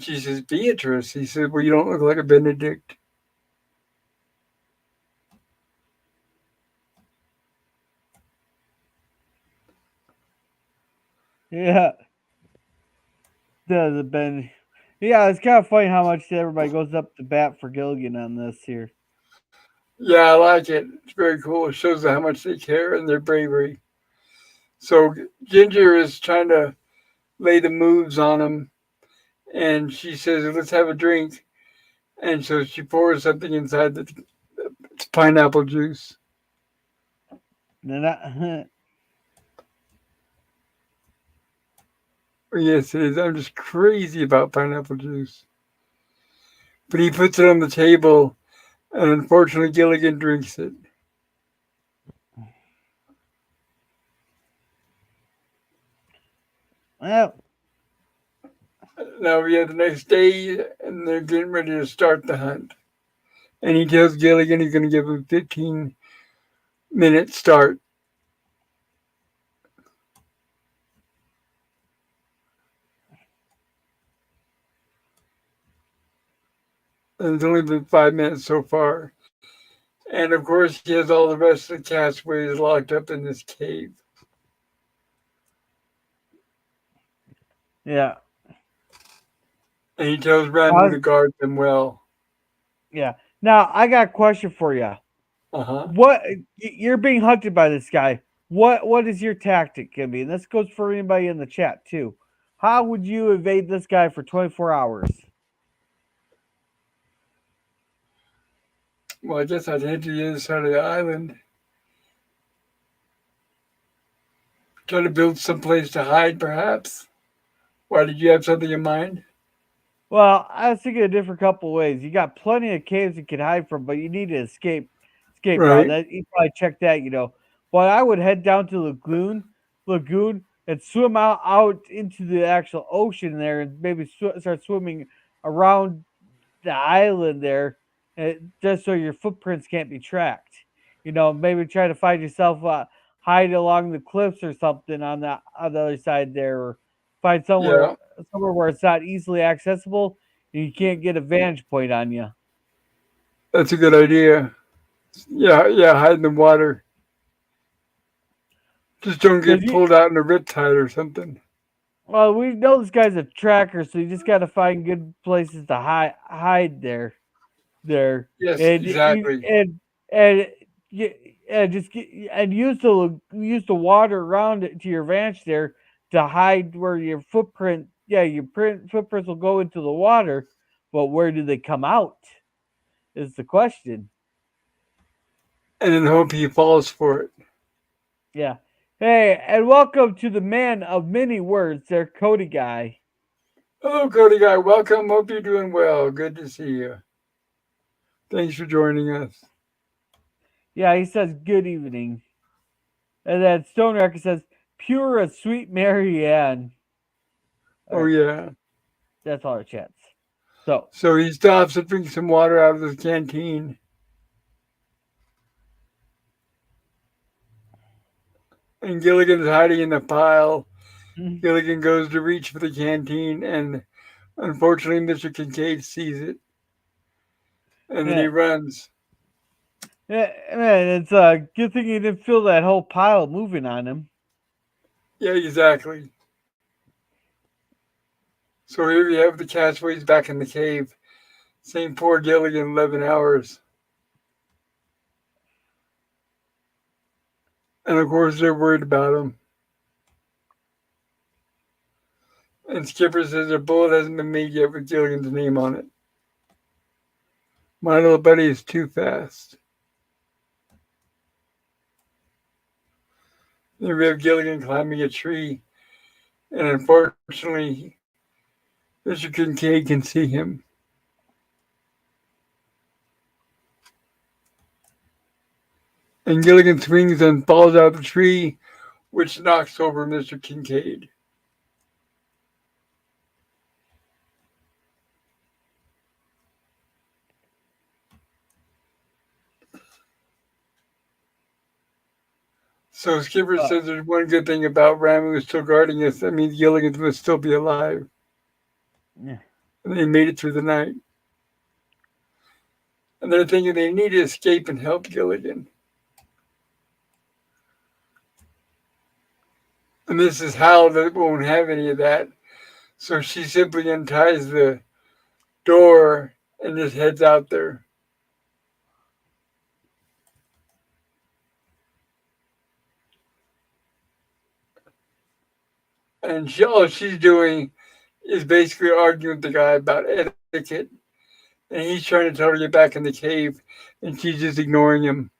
She says, Beatrice? He said, well, you don't look like a Benedict. Yeah, does it been? Yeah, it's kind of funny how much everybody goes up to bat for Gilligan on this here. Yeah, I like it. It's very cool. It shows how much they care and their bravery. So Ginger is trying to lay the moves on him, and she says, let's have a drink. And so she pours something inside it's pineapple juice. Then I, Yes, it is. I'm just crazy about pineapple juice. But he puts it on the table, and unfortunately, Gilligan drinks it. well, Now we have the next day, and they're getting ready to start the hunt. And he tells Gilligan he's going to give him 15-minute start. And it's only been 5 minutes so far. And of course, he has all the rest of the castaways locked up in this cave. yeah, And he tells Random uh, to guard them well. yeah. Now I got a question for you. Uh huh. What you're being hunted by this guy? What is your tactic gonna be? And this goes for anybody in the chat too. How would you evade this guy for 24 hours? Well, I guess I'd head to the other side of the island, try to build some place to hide, perhaps. Why did you have something in mind? Well, I was thinking a different couple ways. You got plenty of caves you can hide from, but you need to escape route. Right. That you probably check that. But I would head down to lagoon, and swim out into the actual ocean there, and maybe start swimming around the island there, just so your footprints can't be tracked. Maybe try to find yourself hide along the cliffs or something on the other side there, or find Yeah, somewhere where it's not easily accessible and you can't get a vantage point on you. that's a good idea. Yeah, yeah, hide in the water. Just don't Because get you, pulled out in a riptide or something. well, we know this guy's a tracker, so you just got to find good places to hide there, Yes, and exactly. and y- and just and use the water around it to your advantage there to hide where your footprint. Yeah, your footprints will go into the water, but where do they come out? Is the question. And then hope he falls for it. Yeah. Hey, and welcome to the man of many words, there, Cody guy. Hello, Cody guy. Welcome. Hope you're doing well. Good to see you. Thanks for joining us. Yeah, he says good evening, and then Stone Record says pure as sweet Mary Ann. All Oh, right, yeah. that's all our chats. So, So he stops to drink some water out of the canteen. And Gilligan's hiding in the pile. mm, Gilligan goes to reach for the canteen, and unfortunately, Mr. Kincaid sees it. And then he yeah, runs. yeah, man, it's a good thing he didn't feel that whole pile moving on him. Yeah, exactly. So here we have the castaways back in the cave. Same poor Gilligan, 11 hours. And of course, they're worried about him. And Skipper says a bullet hasn't been made yet with Gilligan's name on it. My little buddy is too fast. Then we have Gilligan climbing a tree, and unfortunately, Mr. Kincaid can see him. And Gilligan swings and falls out of the tree, which knocks over Mr. Kincaid. So Skipper Uh, says there's one good thing about Ramu still guarding us. That means Gilligan must still be alive. yeah. And they made it through the night. And they're thinking they need to escape and help Gilligan. And Mrs. Howell that won't have any of that. So she simply unties the door and just heads out there. And all she's doing is basically arguing with the guy about etiquette. And he's trying to tell her to get back in the cave, and she's just ignoring him.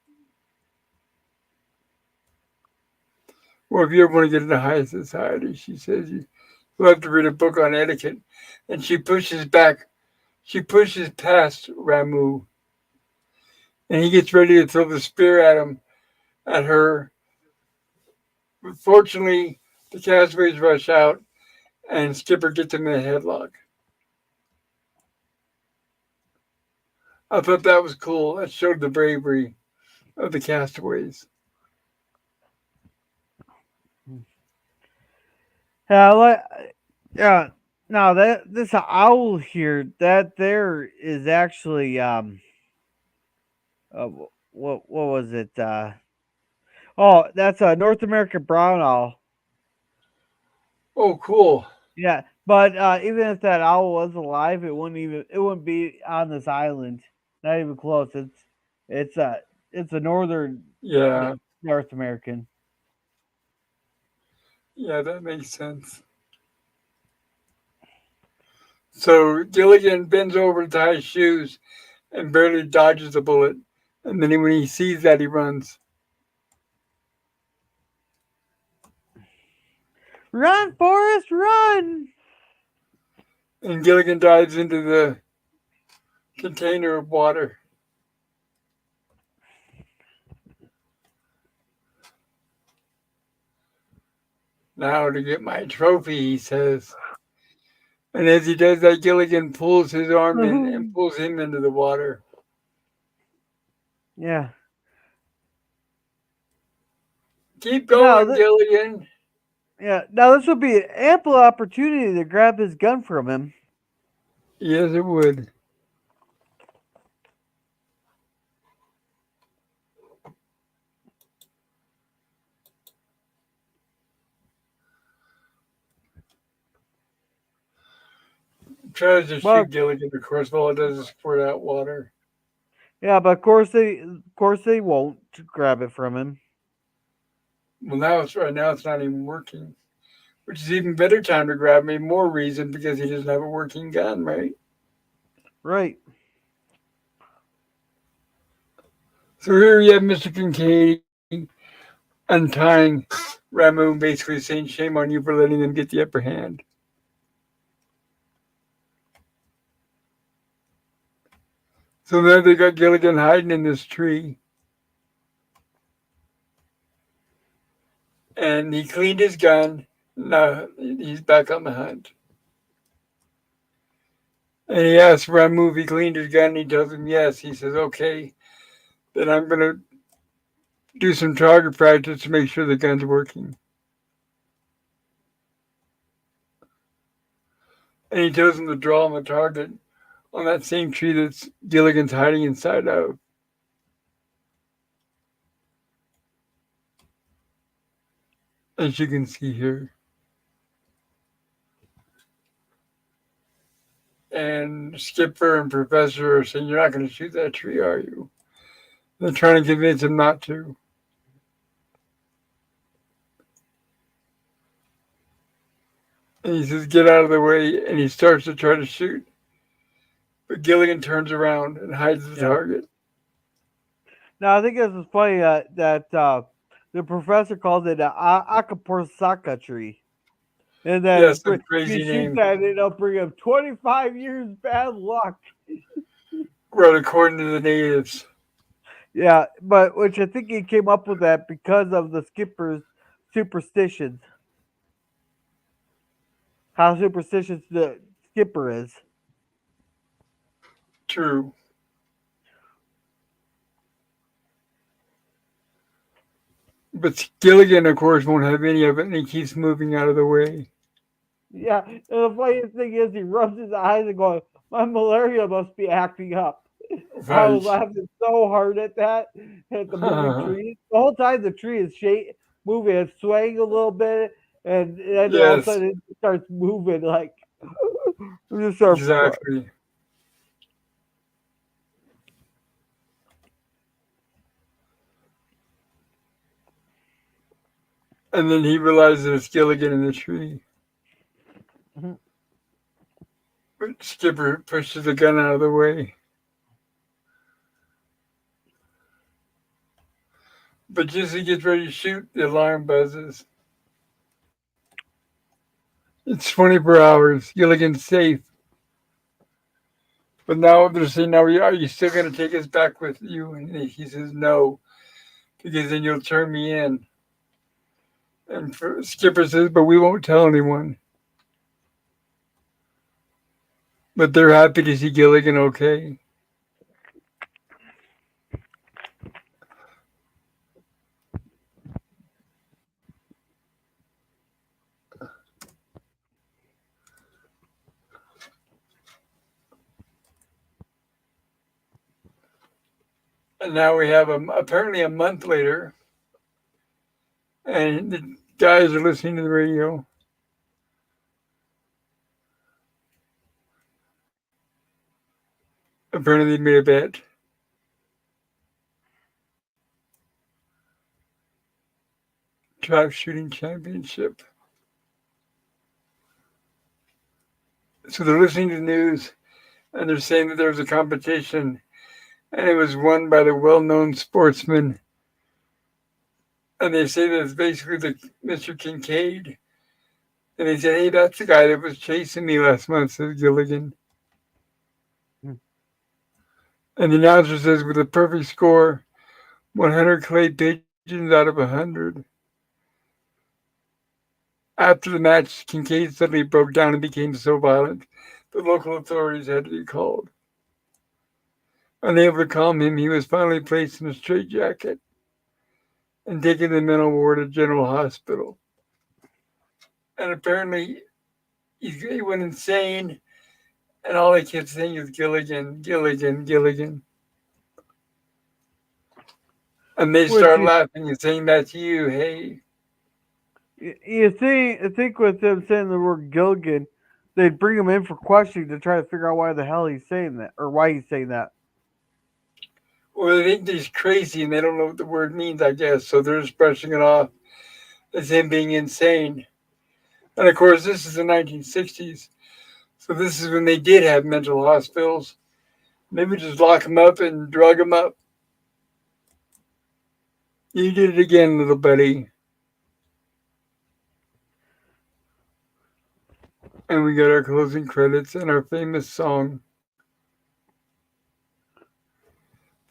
Well, if you ever want to get into high society, she says, you'll have to read a book on etiquette. And she pushes past Ramu, and he gets ready to throw the spear at her. But fortunately, the castaways rush out, and Skipper gets him in a headlock. I thought that was cool. That showed the bravery of the castaways. Yeah, yeah. Now that this owl here, that there is actually what was it? Oh, that's a North American brown owl. Oh, cool. Yeah, but even if that owl was alive, it wouldn't be on this island. Not even close. It's a it's a northern Yeah, North American. yeah, that makes sense. So Gilligan bends over to tie his shoes and barely dodges the bullet. And then when he sees that, he runs. Run, Forrest, run! And Gilligan dives into the container of water. Now to get my trophy, he says. And as he does that, Gilligan pulls his arm in and pulls him into the water. Yeah. Keep Now, going, Gilligan. now this would be an ample opportunity to grab his gun from him. Yes, it would. Tries to Well, shoot Gilligan, of course, all it does is squirt out water. yeah, but of course they won't grab it from him. Well, now it's not even working, which is even better time to grab me. More reason because he doesn't have a working gun, right? Right. So here you have Mr. Kincaid untying Ramu, basically saying, "Shame on you for letting them get the upper hand." So now they got Gilligan hiding in this tree, and he cleaned his gun. Now he's back on the hunt. And he asks Ramu if he cleaned his gun, and he tells him yes. He says, "Okay, then I'm gonna do some target practice to make sure the gun's working." And he tells him to draw him a target on that same tree that Gilligan's hiding inside of. As you can see here. And Skipper and Professor are saying, "You're not going to shoot that tree, are you?" They're trying to convince him not to. And he says, "Get out of the way." And he starts to try to shoot. But Gilligan turns around and hides the Yeah. target. Now I think this is funny that the professor calls it an Akaporsaka tree, and Yeah, then some if he crazy shoots name. that, it'll bring him 25 years bad luck. Well, according to the natives. Yeah, but which I think he came up with that because of the skipper's superstitions. How superstitious the skipper is. True. But Gilligan, of course, won't have any of it, and he keeps moving out of the way. Yeah, and the funniest thing is he rubs his eyes and goes, "My malaria must be acting up." I was Right. laughing so hard at the moving tree. The whole time the tree is moving, it's swaying a little bit, and then all of a Yes, sudden it starts moving like just start. exactly. And then he realizes it's Gilligan in the tree. But Skipper pushes the gun out of the way. But just as he gets ready to shoot, the alarm buzzes. It's 24 hours. Gilligan's safe. But now they're saying, "Now are you still going to take us back with you?" And he says, "No, because then you'll turn me in." And Skipper says, "But we won't tell anyone." But they're happy to see Gilligan okay. And now we have apparently a month later, and the guys are listening to the radio. Apparently, they made a bet. Trap shooting championship. So they're listening to the news and they're saying that there was a competition and it was won by the well-known sportsman. And they say that it's basically the Mr. Kincaid. And they said, hey, that's the guy that was chasing me last month, says Gilligan. Hmm. And the announcer says, with a perfect score, 100 clay pigeons out of 100. After the match, Kincaid suddenly broke down and became so violent the local authorities had to be called. Unable to calm him, he was finally placed in a straitjacket and taken to the mental ward at General Hospital. And apparently, he went insane, and all he kept saying is Gilligan, Gilligan, Gilligan. And they Which start laughing and saying, that's you, hey. you think with them saying the word Gilligan, they'd bring him in for questioning to try to figure out why the hell he's saying that or why he's saying that. Or they think he's crazy and they don't know what the word means, I guess. So they're just brushing it off as him being insane. And of course, this is the 1960s. So this is when they did have mental hospitals. Maybe just lock him up and drug him up. You did it again, little buddy. And we got our closing credits and our famous song,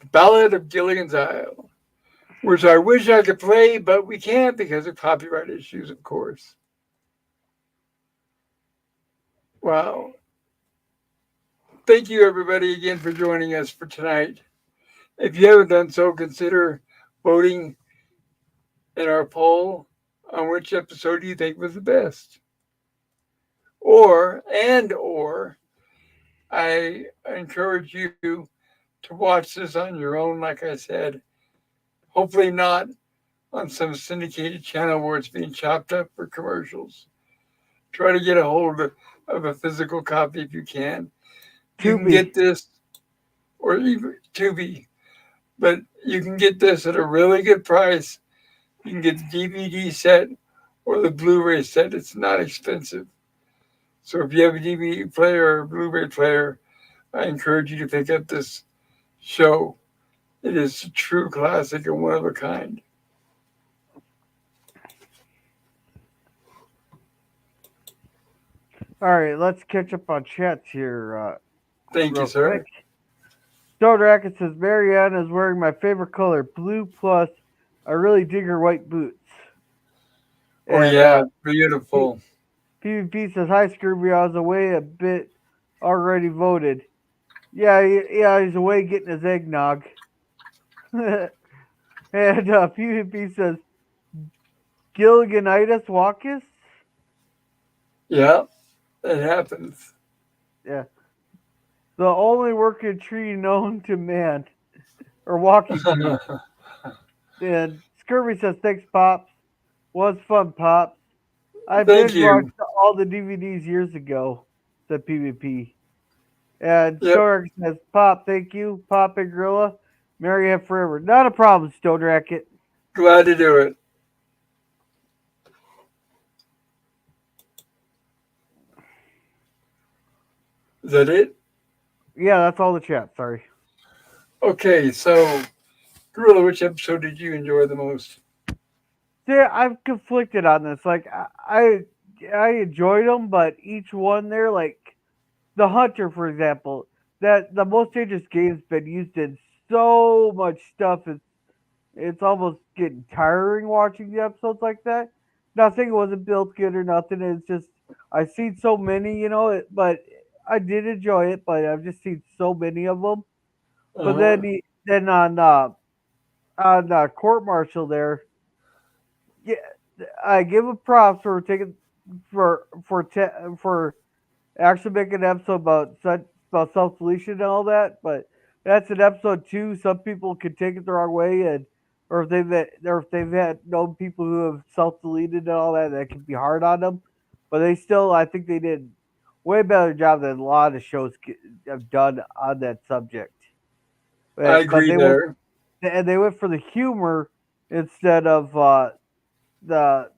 The Ballad of Gilligan's Isle, which I wish I could play, but we can't because of copyright issues, of course. Wow. Thank you, everybody, again for joining us for tonight. If you haven't done so, consider voting in our poll on which episode you think was the best. Or I encourage you to watch this on your own, like I said. Hopefully not on some syndicated channel where it's being chopped up for commercials. Try to get a hold of a physical copy if you can. You can Tubi. get this, or even Tubi, but you can get this at a really good price. You can get the DVD set or the Blu-ray set. It's not expensive. So if you have a DVD player or a Blu-ray player, I encourage you to pick up this show. It is a true classic and one of a kind. All right, let's catch up on chats here Thank you, real quick. sir. Stone Racket says Marianne is wearing my favorite color, blue plus I really dig her white boots. Oh And yeah, P- beautiful. PvP says hi Scrooby, I was away a bit already voted. Yeah, yeah, he's away getting his eggnog. And PvP says Gilliganitis walkus. Yeah, it happens. Yeah, the only working tree known to man or walking tree. And Scurvy says thanks, pops. Was fun, pops. I Thank binge watched you. all the DVDs years ago. Said PvP. And Yep, Stoner says, "Pop, thank you, Pop and Gorilla. Marry him forever. Not a problem, Stone Racket. glad to do it. Is that it? Yeah, that's all the chat. Sorry. Okay, so Gorilla, which episode did you enjoy the most? See, I'm conflicted on this. Like, I enjoyed them, but each one there, like the Hunter, for example, that the most dangerous game's been used in so much stuff. It's almost getting tiring watching the episodes like that. Nothing wasn't built good or nothing. It's just I've seen so many, but I did enjoy it. But I've just seen so many of them. But Uh-huh. then on court martial there, yeah, I give a props for taking for actually making an episode about self deletion and all that. But that's an episode too. Some people could take it the wrong way, and or if they've had known people who have self deleted and all that, that can be hard on them. But they still, I think they did way better job than a lot of shows have done on that subject. I But agree there. they went for the humor instead of the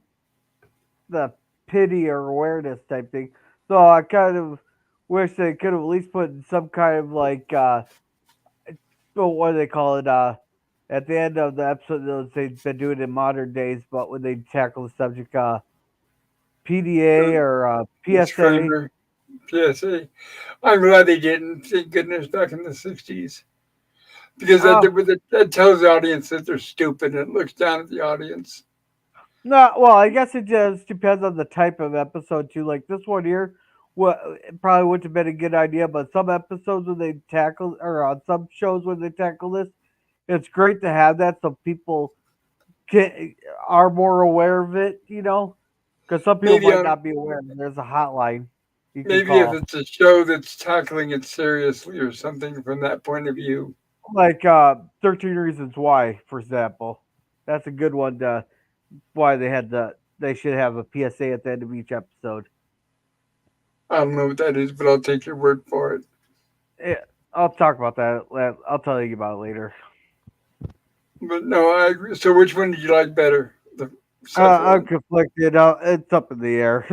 the pity or awareness type thing. So I kind of wish they could have at least put some kind of like what do they call it? At the end of the episode, they've been doing it in modern days, but when they tackle the subject, PDA The or PSA. disclaimer, PSA. I'm glad they didn't. Thank goodness back in the 60s. Because Uh, that tells the audience that they're stupid and it looks down at the audience. no, well, I guess it just depends on the type of episode too. Like this one here, what it probably wouldn't have been a good idea, but some episodes when they tackle, or on some shows when they tackle this, it's great to have that so people can, are more aware of it. Because some people Maybe might on not be aware. There's a hotline you can maybe if call. it's a show that's tackling it seriously or something from that point of view. Like 13 Reasons Why, for example. That's a good one to why they should have a PSA at the end of each episode. I don't know what that is, but I'll take your word for it. Yeah, I'll talk about that. I'll tell you about it later. But no, I agree. So which one did you like better? The second I'm one. conflicted. It's up in the air.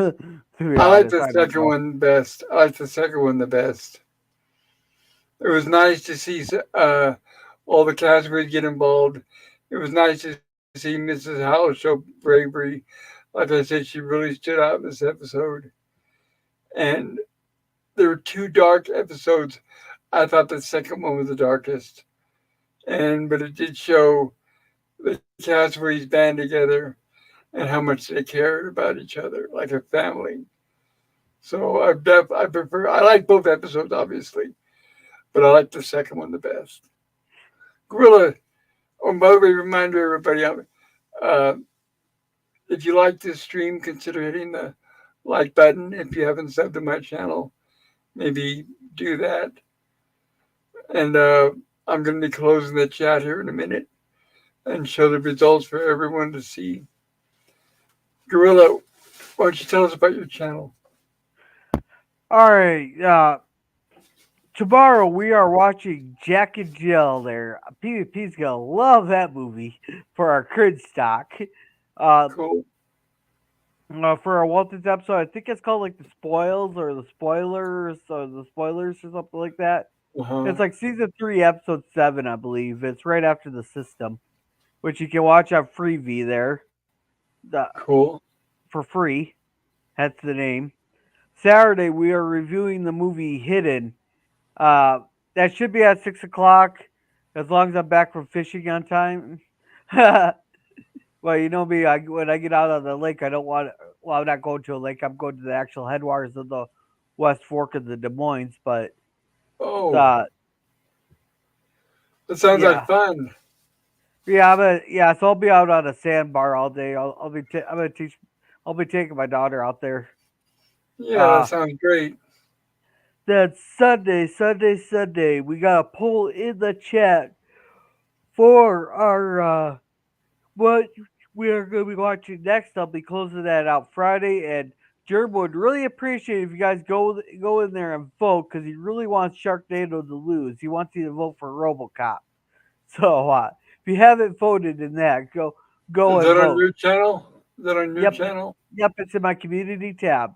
To be I like honest, the I don't second know. one best. I like the second one the best. It was nice to see all the castaways get involved. It was nice to see Mrs. Howell show bravery. Like I said, she really stood out in this episode. And there were two dark episodes. I thought the second one was the darkest. But it did show the castaways band together and how much they cared about each other, like a family. So I prefer. I like both episodes, obviously, but I like the second one the best. Gorilla. Oh, by the way, reminder everybody, uh, if you like this stream, consider hitting the like button. If you haven't subbed to my channel, maybe do that. And I'm going to be closing the chat here in a minute and show the results for everyone to see. Gorilla, why don't you tell us about your channel? All right. Tomorrow we are watching Jack and Jill. There, PvP's gonna love that movie for our cringe stock. Uh, Cool. for our Walton's episode, I think it's called like the spoils or the spoilers or something like that. Uh huh. It's like season 3, episode 7, I believe. It's right after the system, which you can watch on Freevee there, the, Cool. for free. That's the name. Saturday we are reviewing the movie Hidden. Uh, that should be at 6 o'clock, as long as I'm back from fishing on time. Well, you know me. When I get out of the lake, I don't want. Well, I'm not going to a lake. I'm going to the actual headwaters of the West Fork of the Des Moines. But Oh, uh, that sounds like yeah, fun. yeah. So I'll be out on a sandbar all day. I'm gonna teach. I'll be taking my daughter out there. Yeah, that Uh, sounds great. then Sunday. We got a poll in the chat for our what we are going to be watching next. I'll be closing that out Friday, and Gerb would really appreciate if you guys go in there and vote because he really wants Sharknado to lose. He wants you to vote for RoboCop. So if you haven't voted in that, go Is and that on vote. your channel? Is that on your Yep, channel? it's in my community tab.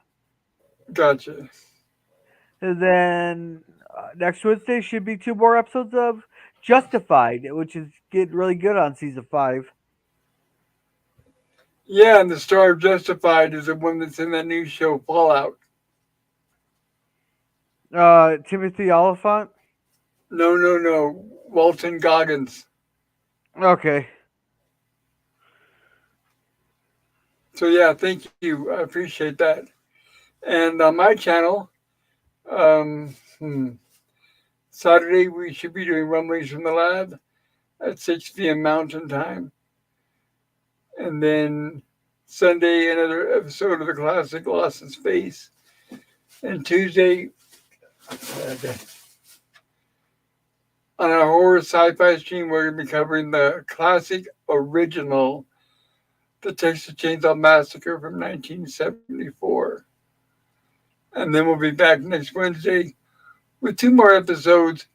Gotcha. And then next Wednesday should be 2 more episodes of Justified, which is getting really good on season 5. Yeah, and the star of Justified is the one that's in that new show Fallout. Timothy Oliphant. No, no, no. Walton Goggins. Okay. So yeah, thank you. I appreciate that. And on my channel, um, hmm, Saturday we should be doing rumblings from the lab at 6 p.m. Mountain Time, and then Sunday another episode of the classic Lost in Space, and Tuesday on our horror sci-fi stream we're going to be covering the classic original The Texas Chainsaw Massacre from 1974. And then we'll be back next Wednesday with 2 more episodes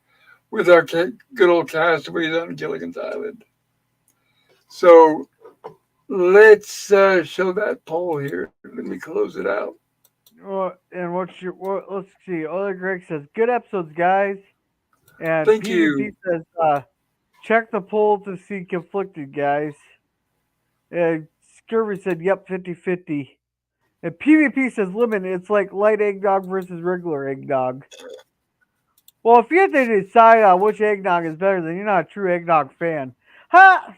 with our good old castaways on Gilligan's Island. So let's show that poll here. Let me close it out. And let's see. Other Greg says, good episodes, guys. And Thank PvP you. says, check the poll to see conflicted, guys. And Scurvy said, yep, 50-50. And PvP says, lemon, it's like light eggnog versus regular eggnog. Well, if you have to decide on which eggnog is better, then you're not a true eggnog fan. Ha!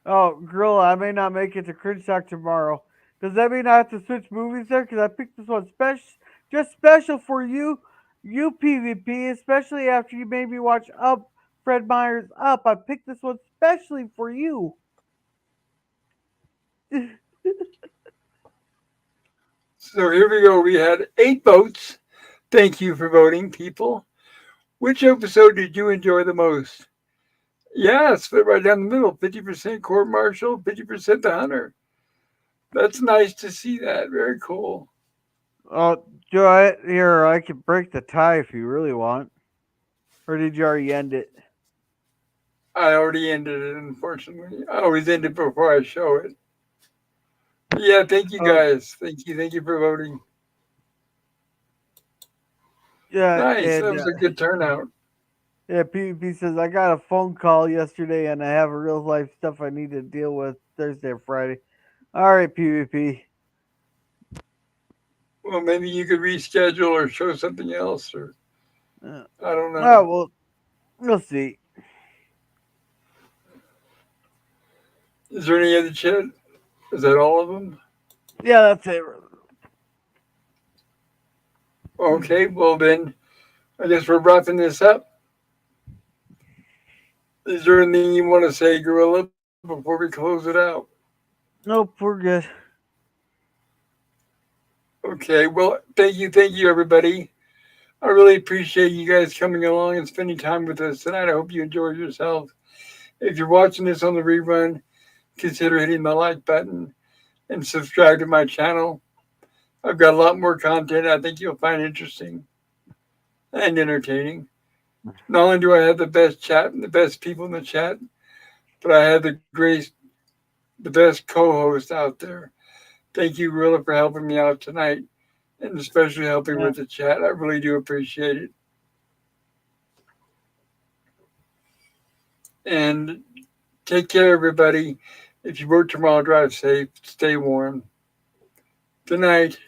Oh, Gorilla, I may not make it to Cringe Talk tomorrow. Does that mean I have to switch movies there? Because I picked this one just special for you, PvP, especially after you made me watch Up, Fred Meyer's Up. I picked this one specially for you. So here we go. We had 8 votes. Thank you for voting, people. Which episode did you enjoy the most? Yeah, it's split right down the middle. 50% court martial, 50% the hunter. That's nice to see that. Very cool. Oh, Joe, here, I can break the tie if you really want. Or did you already end it? I already ended it, unfortunately. I always end it before I show it. But yeah, thank you Oh, guys. Thank you for voting. yeah, Nice. That and was a good turnout. yeah, PvP says I got a phone call yesterday and I have a real life stuff I need to deal with Thursday or Friday. All right, PvP. Well, maybe you could reschedule or show something else, or Uh, I don't oh know. well, we'll see. Is there any other chat? Is that all of them? Yeah, that's it. Okay, well then, I guess we're wrapping this up. Is there anything you want to say, Gorilla, before we close it out? Nope, we're good. Okay, well, thank you, everybody. I really appreciate you guys coming along and spending time with us tonight. I hope you enjoyed yourself. If you're watching this on the rerun, consider hitting the like button and subscribe to my channel. I've got a lot more content I think you'll find interesting and entertaining. Not only do I have the best chat and the best people in the chat, but I have the best co-host out there. Thank you, Gorilla, for helping me out tonight, and especially helping Yeah. with the chat. I really do appreciate it. And take care, everybody. If you work tomorrow, drive safe, stay warm. Good night.